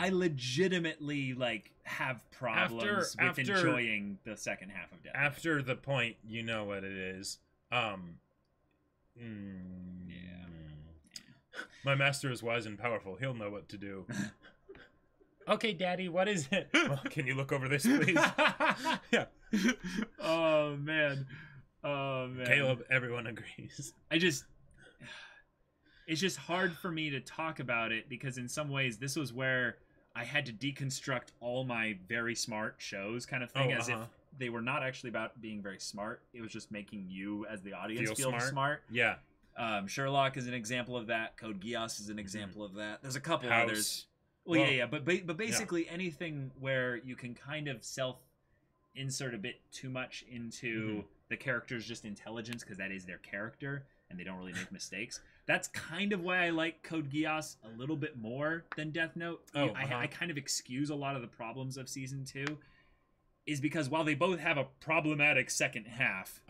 legitimately have problems with enjoying the second half of Death Note. After the point, you know what it is. My master is wise and powerful. He'll know what to do. Okay, Daddy, what is it? Well, can you look over this, please? Yeah. Oh man. Caleb, everyone agrees. It's just hard for me to talk about it, because in some ways this was where I had to deconstruct all my very smart shows kind of thing, as if they were not actually about being very smart. It was just making you as the audience feel smart. Yeah. Sherlock is an example of that. Code Geass is an example of that. There's a couple others. Well, but basically anything where you can kind of self-insert a bit too much into the character's just intelligence, because that is their character and they don't really make mistakes. That's kind of why I like Code Geass a little bit more than Death Note. I kind of excuse a lot of the problems of Season 2, is because while they both have a problematic second half,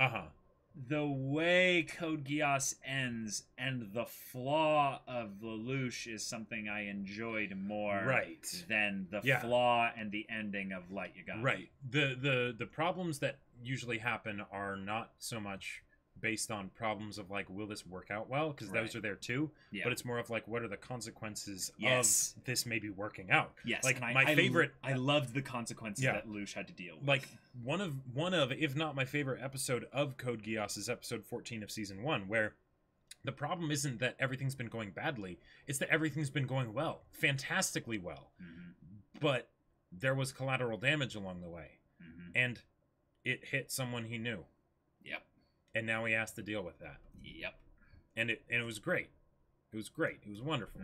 the way Code Geass ends and the flaw of Lelouch is something I enjoyed more than the flaw and the ending of Light Yagami. Right. The problems that usually happen are not so much based on problems of like, will this work out well? Because those are there too. Yeah. But it's more of like, what are the consequences of this maybe working out? Yes. Like and my favorite. I loved the consequences that Lelouch had to deal with. Like one of, if not my favorite episode of Code Geass is episode 14 of season 1, where the problem isn't that everything's been going badly. It's that everything's been going well, fantastically well. But there was collateral damage along the way, and it hit someone he knew. Yep. And now he has to deal with that. Yep. And it was great. It was great. It was wonderful.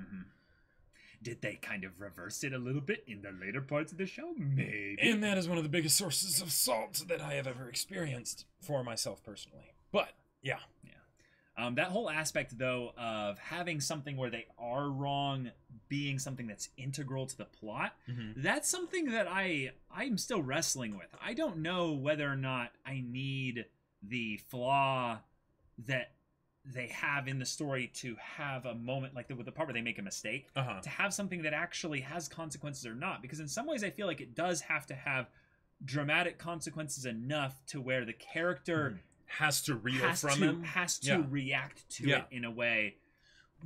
Did they kind of reverse it a little bit in the later parts of the show? Maybe. And that is one of the biggest sources of salt that I have ever experienced for myself personally. But, yeah. That whole aspect, though, of having something where they are wrong being something that's integral to the plot, that's something that I'm still wrestling with. I don't know whether or not I need the flaw that they have in the story to have a moment like with the part where they make a mistake, to have something that actually has consequences or not. Because in some ways I feel like it does have to have dramatic consequences enough to where the character has to react to it in a way.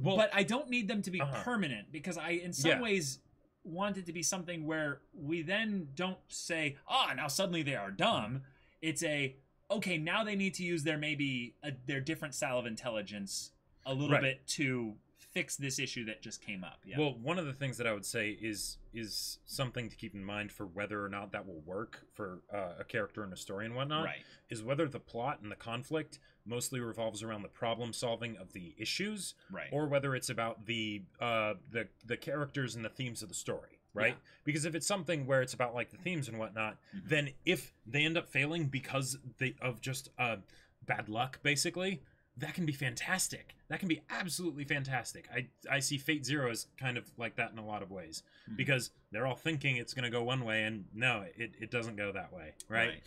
Well, but I don't need them to be permanent, because I in some ways want it to be something where we then don't say, now suddenly they are dumb. It's okay, now they need to use their their different style of intelligence a little bit to fix this issue that just came up. Yeah. Well, one of the things that I would say is something to keep in mind for whether or not that will work for a character in a story and whatnot, is whether the plot and the conflict mostly revolves around the problem solving of the issues, or whether it's about the characters and the themes of the story. Right? Yeah. Because if it's something where it's about like the themes and whatnot, then if they end up failing because of just bad luck, basically, that can be fantastic. That can be absolutely fantastic. I see Fate Zero as kind of like that in a lot of ways, because they're all thinking it's going to go one way, and no, it doesn't go that way, right?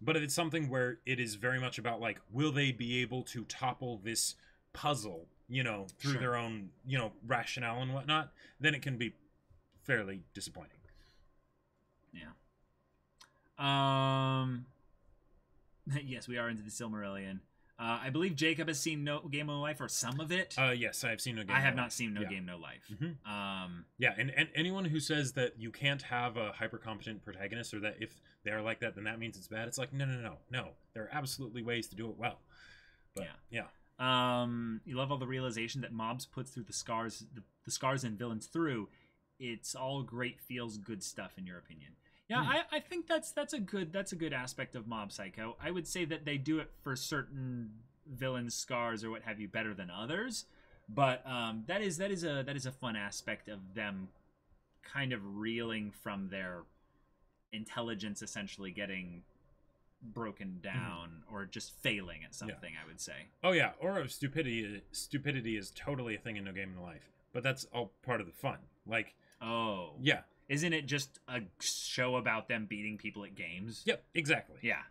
But if it's something where it is very much about like, will they be able to topple this puzzle, through their own, rationale and whatnot, then it can be fairly disappointing. Yeah. Yes, we are into the Silmarillion. I believe Jacob has seen No Game No Life, or some of it. Yes, I have seen No Game No Life. I have not seen No Game No Life. Yeah, and anyone who says that you can't have a hyper-competent protagonist, or that if they're like that, then that means it's bad, it's like, no. There are absolutely ways to do it well. But, yeah. You love all the realization that mobs put through the scars and villains through. It's all great, feels good stuff, in your opinion. Yeah, I think that's a good aspect of Mob Psycho. I would say that they do it for certain villain scars or what have you better than others, but that is a fun aspect of them kind of reeling from their intelligence essentially getting broken down or just failing at something. I would say. Oh yeah, or stupidity is totally a thing in No Game No Life, but that's all part of the fun. Like. Oh. Yeah. Isn't it just a show about them beating people at games? Yep, exactly. Yeah.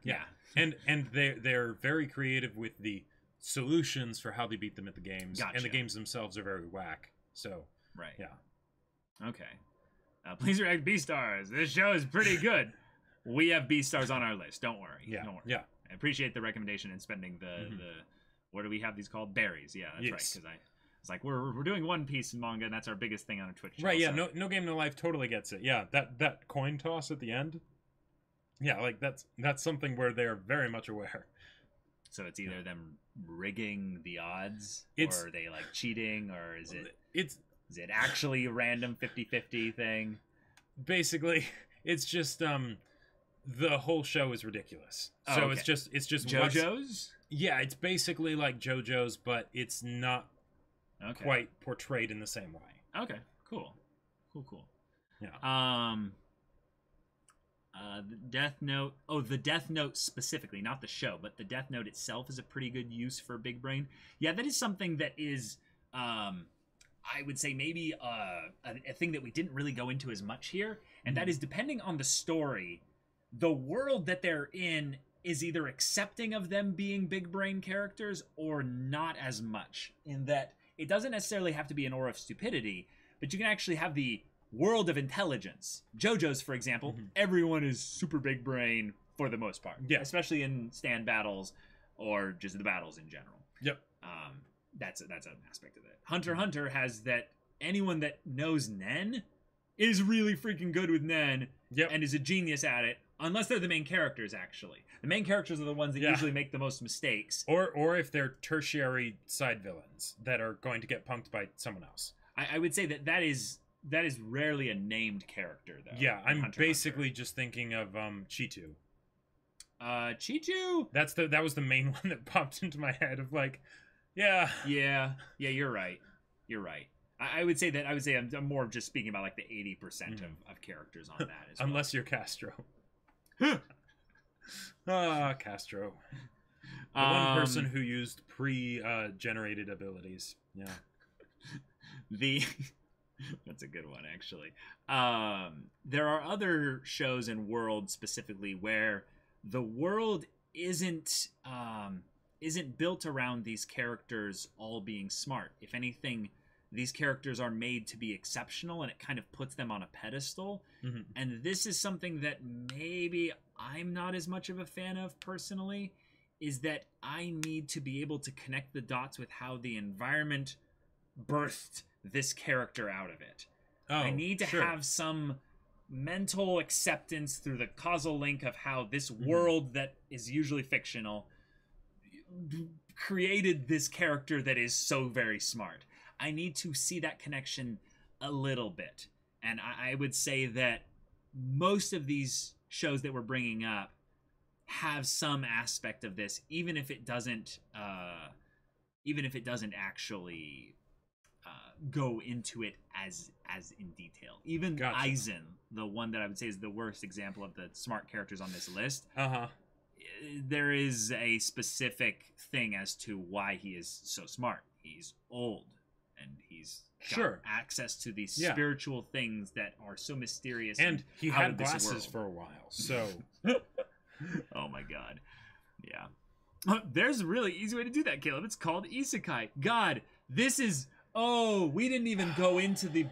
And they're very creative with the solutions for how they beat them at the games. Gotcha. And the games themselves are very whack. So, yeah. Okay. Please react B-Stars. This show is pretty good. We have B-Stars on our list. Don't worry. Yeah. Don't worry. Yeah. I appreciate the recommendation and spending the what do we have these called? Berries. Yeah, that's right. Because it's like we're doing One Piece manga, and that's our biggest thing on our Twitch channel. Right, yeah, so. No Game No Life totally gets it. Yeah, that coin toss at the end. Yeah, like that's something where they're very much aware. So it's either them rigging the odds, or are they like cheating, or is it actually a random 50-50 thing? Basically, it's just the whole show is ridiculous. So it's just JoJo's? Yeah, it's basically like JoJo's, but it's not quite portrayed in the same way. Okay, cool. Yeah. The Death Note. Oh, the Death Note specifically, not the show, but the Death Note itself is a pretty good use for Big Brain. Yeah, that is something that is, I would say maybe a thing that we didn't really go into as much here, and that is depending on the story, the world that they're in is either accepting of them being big brain characters or not as much, in that it doesn't necessarily have to be an aura of stupidity, but you can actually have the world of intelligence. JoJo's, for example, everyone is super big brain for the most part. Yeah. Especially in stand battles or just the battles in general. Yep. That's an aspect of it. Hunter x Hunter has that anyone that knows Nen is really freaking good with Nen and is a genius at it, unless they're the main characters, actually. The main characters are the ones that usually make the most mistakes. Or if they're tertiary side villains that are going to get punked by someone else. I would say that is rarely a named character, though. Yeah, I'm basically just thinking of Chitu. Chitu? That was the main one that popped into my head of like, yeah, you're right. I would say I'm more just speaking about like the 80% of characters on that as well. Unless you're Castro. Castro. The one person who used pre-generated abilities. Yeah. That's a good one, actually. There are other shows and worlds specifically where the world isn't isn't built around these characters all being smart. If anything, these characters are made to be exceptional, and it kind of puts them on a pedestal. Mm-hmm. And this is something that maybe I'm not as much of a fan of personally, is that I need to be able to connect the dots with how the environment birthed this character out of it. Oh, I need to sure. have some mental acceptance through the causal link of how this world that is usually fictional created this character that is so very smart. I need to see that connection a little bit. And I would say that most of these shows that we're bringing up have some aspect of this, even if it doesn't actually go into it as in detail. Even Gotcha. Aizen, the one that I would say is the worst example of the smart characters on this list, there is a specific thing as to why he is so smart. He's old, and he's got access to these spiritual things that are so mysterious. And he had glasses for a while, so... Oh my god. Yeah. There's a really easy way to do that, Caleb. It's called isekai. God, this is... Oh, we didn't even go into the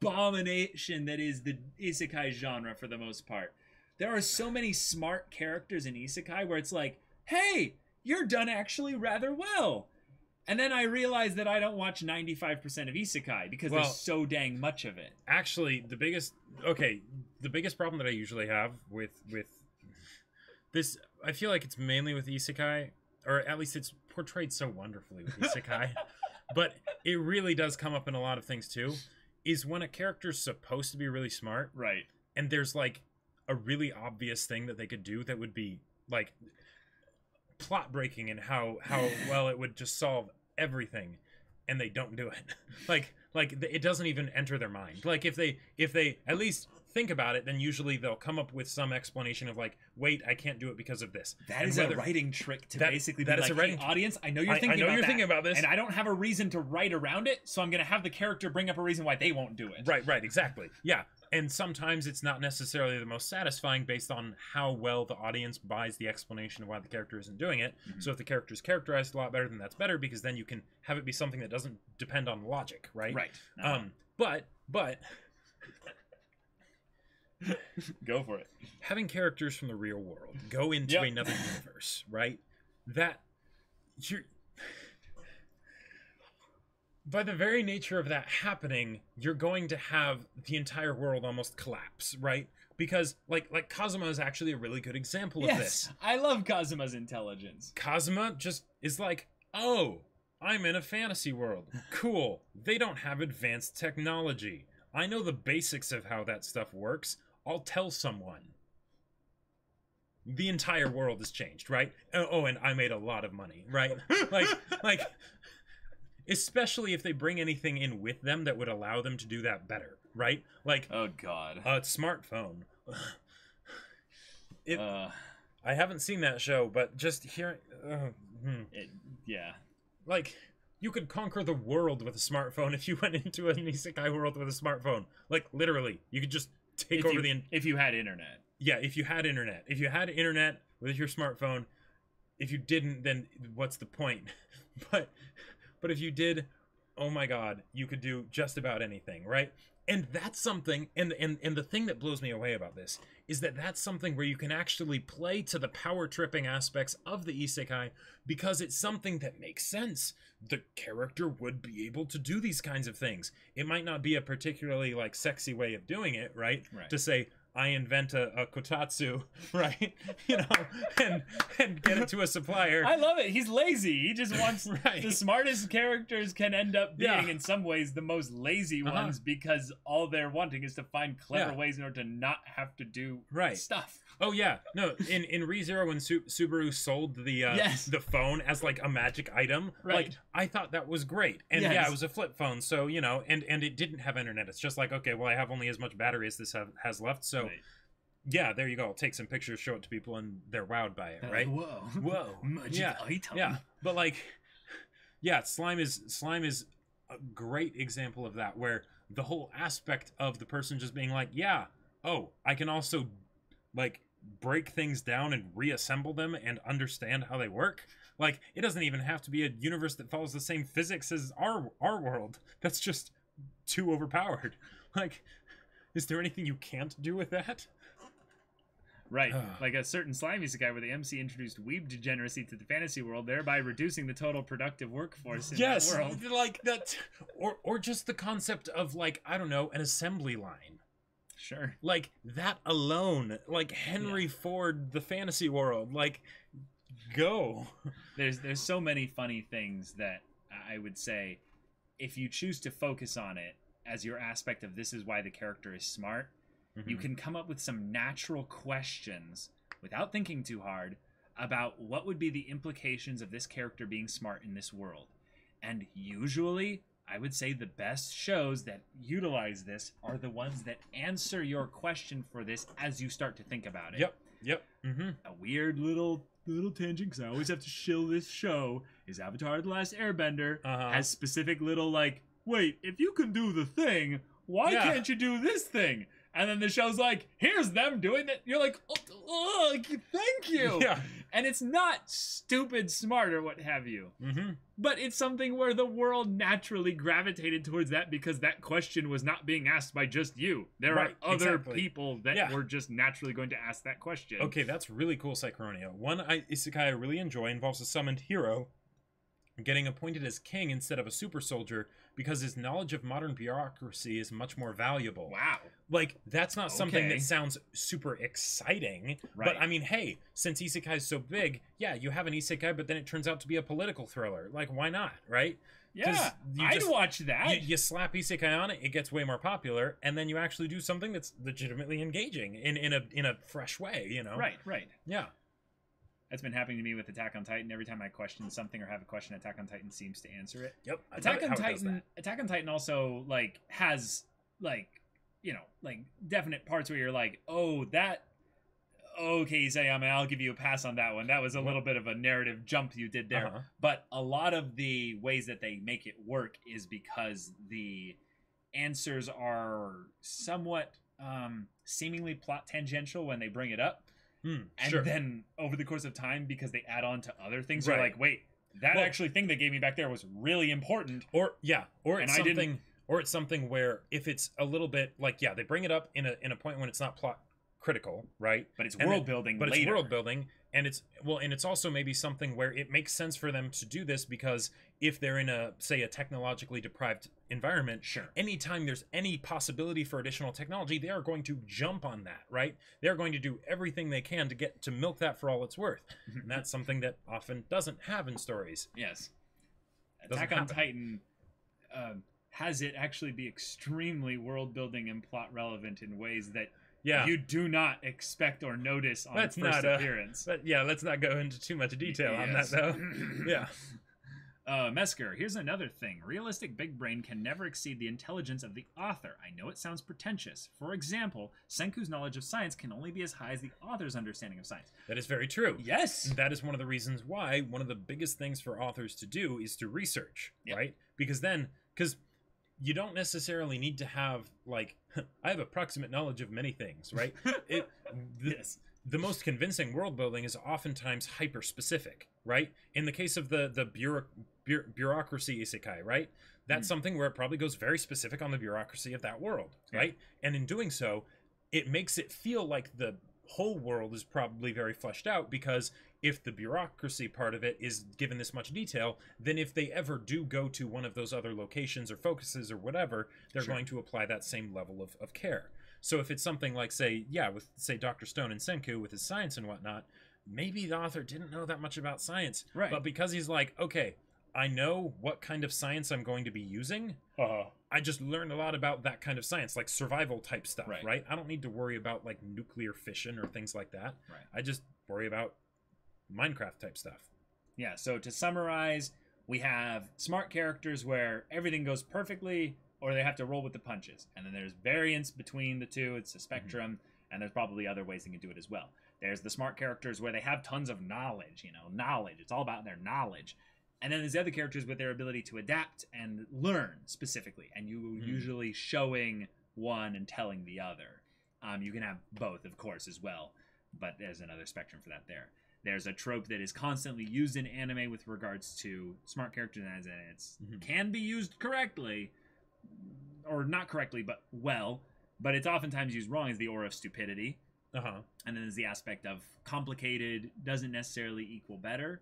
abomination that is the isekai genre for the most part. There are so many smart characters in isekai where it's like, hey, you're done actually rather well. And then I realized that I don't watch 95% of isekai because there's so dang much of it. Actually, the biggest problem that I usually have with this, I feel like it's mainly with isekai, or at least it's portrayed so wonderfully with isekai, but it really does come up in a lot of things too, is when a character's supposed to be really smart, right? And there's like a really obvious thing that they could do that would be like plot breaking and how well it would just solve everything, and they don't do it. like it doesn't even enter their mind. Like if they at least think about it, then usually they'll come up with some explanation of like, wait, I can't do it because of this. That is a writing trick to basically be like, hey, audience, I know you're thinking about this, and I don't have a reason to write around it, so I'm going to have the character bring up a reason why they won't do it. Right, exactly. Yeah. And sometimes it's not necessarily the most satisfying based on how well the audience buys the explanation of why the character isn't doing it. Mm-hmm. So if the character is characterized a lot better, then that's better, because then you can have it be something that doesn't depend on logic, right? Right. But go for it. Having characters from the real world go into another universe, right? That you're... By the very nature of that happening, you're going to have the entire world almost collapse, right? Because, like Kazuma is actually a really good example of this. I love Kazuma's intelligence. Kazuma just is like, oh, I'm in a fantasy world. Cool. They don't have advanced technology. I know the basics of how that stuff works. I'll tell someone. The entire world has changed, right? Oh, and I made a lot of money, right? like... Especially if they bring anything in with them that would allow them to do that better, right? Like, oh god, a smartphone. I haven't seen that show, but just hearing, like, you could conquer the world with a smartphone if you went into an isekai world with a smartphone. Like, literally, you could just take over if you had internet. Yeah, if you had internet. If you had internet with your smartphone, if you didn't, then what's the point? But if you did, oh my god, you could do just about anything, right? And that's something, and the thing that blows me away about this is that that's something where you can actually play to the power-tripping aspects of the isekai, because it's something that makes sense. The character would be able to do these kinds of things. It might not be a particularly, like, sexy way of doing it, right? To say, I invent a kotatsu, right? You know, and get it to a supplier. I love it. He's lazy. He just wants the smartest characters can end up being in some ways the most lazy ones, because all they're wanting is to find clever ways in order to not have to do stuff. Oh yeah, no. In ReZero, when Subaru sold the phone as like a magic item, like I thought that was great, and it was a flip phone, so you know, and it didn't have internet. It's just like, okay, well, I have only as much battery as this has left, so yeah, there you go. I'll take some pictures, show it to people, and they're wowed by it, right? Whoa, magic item. Yeah, but like, slime is a great example of that, where the whole aspect of the person just being like, oh, I can also like break things down and reassemble them and understand how they work. Like, it doesn't even have to be a universe that follows the same physics as our world. That's just too overpowered. Like, is there anything you can't do with that? Right, like a certain slime isekai where the MC introduced weeb degeneracy to the fantasy world, thereby reducing the total productive workforce in that world. Like that, or just the concept of, like, I don't know, an assembly line. Sure. Like, that alone, like Henry Ford, the fantasy world, like, go. There's so many funny things that I would say, if you choose to focus on it as your aspect of this is why the character is smart, you can come up with some natural questions without thinking too hard about what would be the implications of this character being smart in this world. And usually, I would say the best shows that utilize this are the ones that answer your question for this as you start to think about it. Yep. A weird little tangent, because I always have to shill this show, is Avatar The Last Airbender has specific little, like, wait, if you can do the thing, why can't you do this thing? And then the show's like, here's them doing it. You're like, oh, thank you. Yeah. And it's not stupid smart or what have you. But it's something where the world naturally gravitated towards that because that question was not being asked by just you. There are other people that were just naturally going to ask that question. Okay, that's really cool, Psychronia. One isekai I really enjoy involves a summoned hero getting appointed as king instead of a super soldier because his knowledge of modern bureaucracy is much more valuable. Wow. Like, that's not something that sounds super exciting. Right. But, I mean, hey, since isekai is so big, yeah, you have an isekai, but then it turns out to be a political thriller. Like, why not, right? Yeah, I'd watch that. You slap isekai on it, it gets way more popular, and then you actually do something that's legitimately engaging in a fresh way, you know? Right. Yeah. That's been happening to me with Attack on Titan. Every time I question something or have a question, Attack on Titan seems to answer it. Yep. Attack on Titan also, like, has, like, you know, like, definite parts where you're like, oh, that, okay, Sayama, I'll give you a pass on that one. That was a little bit of a narrative jump you did there. But a lot of the ways that they make it work is because the answers are somewhat seemingly plot tangential when they bring it up. And then over the course of time, because they add on to other things, you're like, wait, that actually thing they gave me back there was really important. Or it's something where if it's a little bit like, they bring it up in a point when it's not plot critical, right? But it's world building. But it's world building, and it's also maybe something where it makes sense for them to do this because if they're in a technologically deprived environment, anytime there's any possibility for additional technology, they are going to jump on that, right? They're going to do everything they can to milk that for all it's worth. And that's something that often doesn't have in stories. Yes. Attack on Titan has it actually be extremely world building and plot relevant in ways that you do not expect or notice on first appearance. Let's not go into too much detail on that, though. Mesker, here's another thing. Realistic big brain can never exceed the intelligence of the author. I know it sounds pretentious. For example, Senku's knowledge of science can only be as high as the author's understanding of science. That is very true. Yes. That is one of the reasons why one of the biggest things for authors to do is to research, right? Because you don't necessarily need to have, like, I have approximate knowledge of many things, right? The most convincing world building is oftentimes hyper specific, right? In the case of the bureaucracy isekai, right? That's something where it probably goes very specific on the bureaucracy of that world, right? And in doing so, it makes it feel like the whole world is probably very fleshed out because if the bureaucracy part of it is given this much detail, then if they ever do go to one of those other locations or focuses or whatever, they're going to apply that same level of care. So if it's something like, with Dr. Stone and Senku with his science and whatnot, maybe the author didn't know that much about science. Right. But because he's like, okay, I know what kind of science I'm going to be using. I just learned a lot about that kind of science, like survival type stuff, right? I don't need to worry about like nuclear fission or things like that. Right. I just worry about Minecraft type stuff. Yeah, so to summarize, we have smart characters where everything goes perfectly or they have to roll with the punches. And then there's variance between the two. It's a spectrum, and there's probably other ways they can do it as well. There's the smart characters where they have tons of knowledge, knowledge. It's all about their knowledge. And then there's the other characters with their ability to adapt and learn specifically. And you usually showing one and telling the other. You can have both, of course, as well. but there's another spectrum for that there. There's a trope that is constantly used in anime with regards to smart characters, and it's can be used correctly, or not correctly, but well, but it's oftentimes used wrong as the aura of stupidity. And then there's the aspect of complicated doesn't necessarily equal better,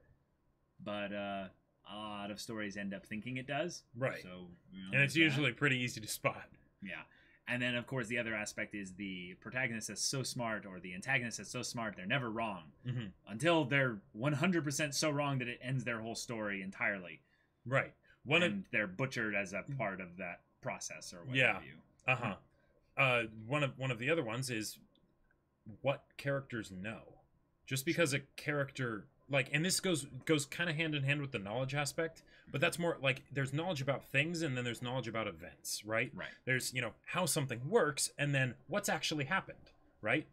but a lot of stories end up thinking it does. Right. So, and it's usually pretty easy to spot. Yeah. And then, of course, the other aspect is the protagonist is so smart, or the antagonist is so smart, they're never wrong. Until they're 100% so wrong that it ends their whole story entirely. Right. They're butchered as a part of that process, or what have you. One of the other ones is what characters know. Just because a character... Like, and this goes kind of hand in hand with the knowledge aspect, but that's more like there's knowledge about things and then there's knowledge about events, right? Right. There's, how something works and then what's actually happened, right?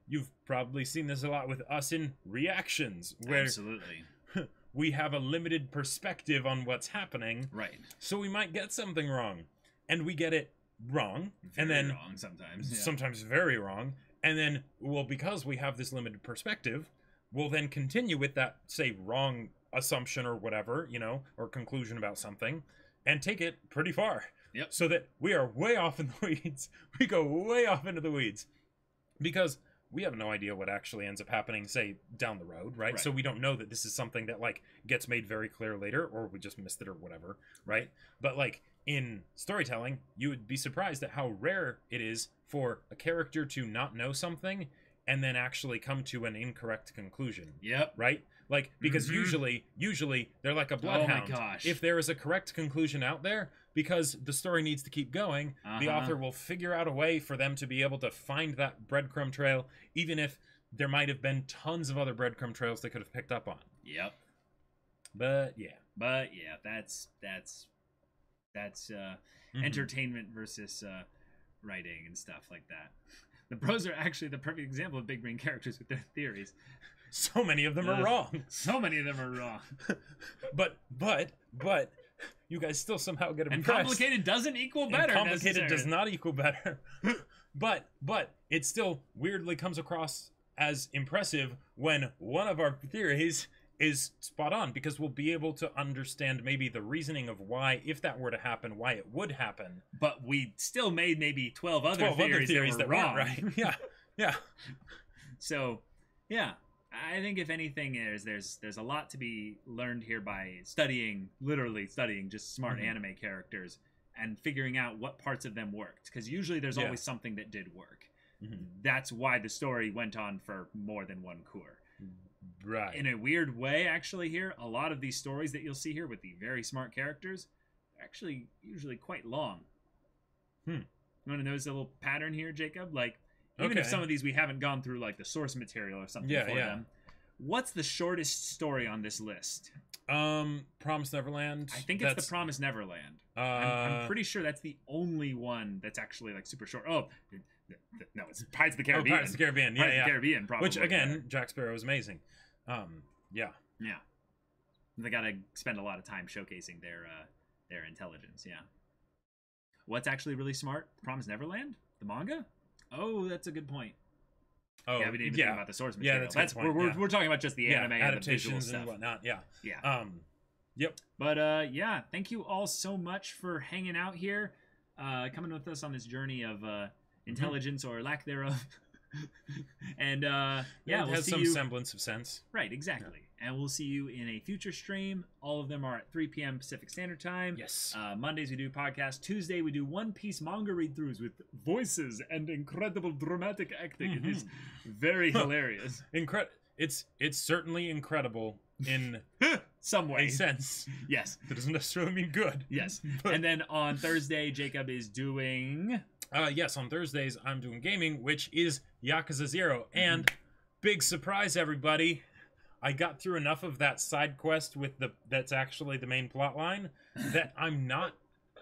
You've probably seen this a lot with us in reactions, where absolutely we have a limited perspective on what's happening. Right. So we might get something wrong, and we get it wrong, very and then wrong sometimes. Yeah. Sometimes very wrong, and then, well, because we have this limited perspective, we'll then continue with that, say, wrong assumption or whatever, or conclusion about something, and take it pretty far. Yep. So that we are way off in the weeds. We go way off into the weeds. Because we have no idea what actually ends up happening, say, down the road, right? So we don't know that this is something that, like, gets made very clear later, or we just missed it or whatever, right? But, like, in storytelling, you would be surprised at how rare it is for a character to not know something and then actually come to an incorrect conclusion. Yep. Right? Like, because usually they're like a bloodhound. Oh my gosh. If there is a correct conclusion out there, because the story needs to keep going, the author will figure out a way for them to be able to find that breadcrumb trail, even if there might have been tons of other breadcrumb trails they could have picked up on. Yep. But yeah, that's entertainment versus writing and stuff like that. The bros are actually the perfect example of big brain characters with their theories. So many of them are wrong. So many of them are wrong. but you guys still somehow get impressed. And complicated doesn't equal better. And complicated does not equal better. but it still weirdly comes across as impressive when one of our theories is spot on, because we'll be able to understand maybe the reasoning of why, if that were to happen, why it would happen. But we still made maybe 12 other theories that were wrong. Right? Yeah. So, yeah, I think if anything, there's a lot to be learned here by literally studying just smart anime characters and figuring out what parts of them worked. Because usually there's always something that did work. That's why the story went on for more than one cour. Right. In a weird way, actually, here, a lot of these stories that you'll see here with the very smart characters are actually usually quite long. You want to notice a little pattern here, Jacob? Like, even if some of these we haven't gone through, like, the source material or something for them, what's the shortest story on this list? Promised Neverland. I think it's the Promised Neverland. I'm pretty sure that's the only one that's actually, like, super short. Oh, no, it's Pirates of the Caribbean. Pirates of the Caribbean, Pirates of the Caribbean, probably. Which, again, Jack Sparrow is amazing. Yeah. They got to spend a lot of time showcasing their intelligence, What's actually really smart? Promised Neverland? The manga? Oh, that's a good point. Oh, we didn't even think about the source material. Yeah, that's a good point. We're talking about just the anime adaptations and the visual and stuff. whatnot, Yep. But, thank you all so much for hanging out here, coming with us on this journey of intelligence or lack thereof. And it has some semblance of sense. Right, exactly. And we'll see you in a future stream. All of them are at 3 p.m. Pacific Standard Time. Yes. Mondays we do podcasts. Tuesday we do One Piece manga read-throughs with voices and incredible dramatic acting. It is very hilarious. It's certainly incredible in some way. A sense. Yes. That doesn't necessarily mean good. Yes. And then on Thursday, Jacob is doing... yes, on Thursdays, I'm doing gaming, which is Yakuza 0. And big surprise, everybody, I got through enough of that side quest that's actually the main plot line that I'm not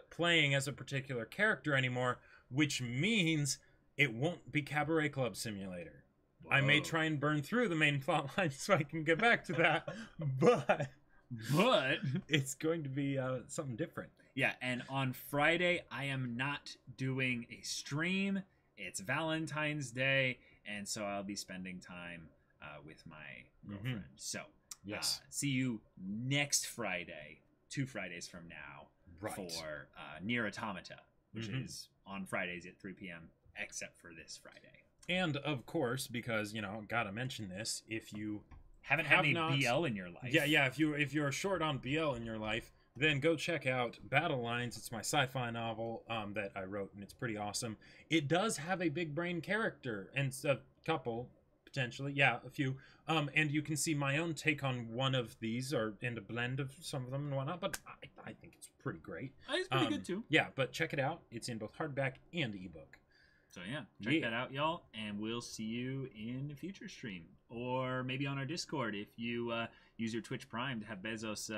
playing as a particular character anymore, which means it won't be Cabaret Club Simulator. Whoa. I may try and burn through the main plot line so I can get back to that, but it's going to be something different. Yeah, and on Friday, I am not doing a stream. It's Valentine's Day, and so I'll be spending time with my girlfriend. So yes, see you next Friday, 2 Fridays from now, for Nier Automata, which is on Fridays at 3 p.m. except for this Friday. And of course, because gotta mention this, if you haven't had any BL in your life, if you're short on BL in your life, then go check out Battle Lines. It's my sci-fi novel that I wrote, and it's pretty awesome. It does have a big brain character, and a couple, potentially. A few. And you can see my own take on one of these, or in a blend of some of them and whatnot, but I think it's pretty great. It's pretty good, too. Yeah, but check it out. It's in both hardback and ebook. So, check that out, y'all, and we'll see you in a future stream, or maybe on our Discord if you use your Twitch Prime to have Bezos...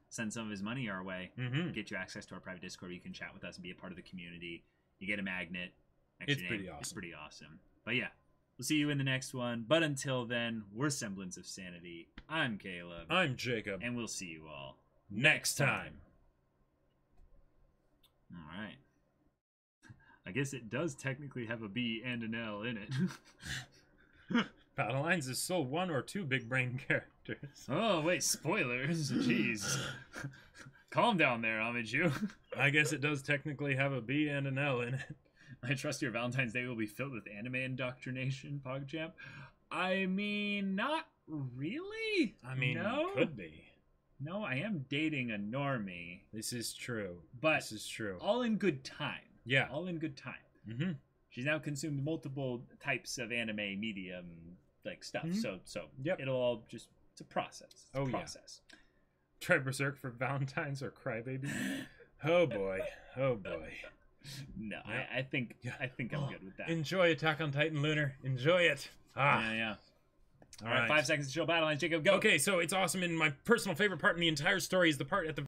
send some of his money our way, get you access to our private Discord where you can chat with us and be a part of the community. You get a magnet. It's pretty awesome. It's pretty awesome. But yeah, we'll see you in the next one. But until then, we're Semblance of Sanity. I'm Caleb. I'm Jacob. And we'll see you all next time. All right. I guess it does technically have a B and an L in it. Battle Lines is still 1 or 2 big brain characters. Oh, wait, spoilers. Jeez. Calm down there, Haikyuu. I guess it does technically have a B and an L in it. I trust your Valentine's Day will be filled with anime indoctrination, PogChamp. I mean, not really. I mean, no? Could be. No, I am dating a normie. This is true. But this is true. All in good time. Yeah. All in good time. Mm-hmm. She's now consumed multiple types of anime medium stuff. So it'll all just, it's a process. It's a process. Yeah. Try Berserk for Valentine's or Crybaby. Oh boy. Oh boy. No, yep. I think I'm good with that. Enjoy Attack on Titan Lunar. Enjoy it. Yeah. All right, 5 seconds to show Battle Lines. Jacob, go. Okay, so it's awesome, and my personal favorite part in the entire story is the part at the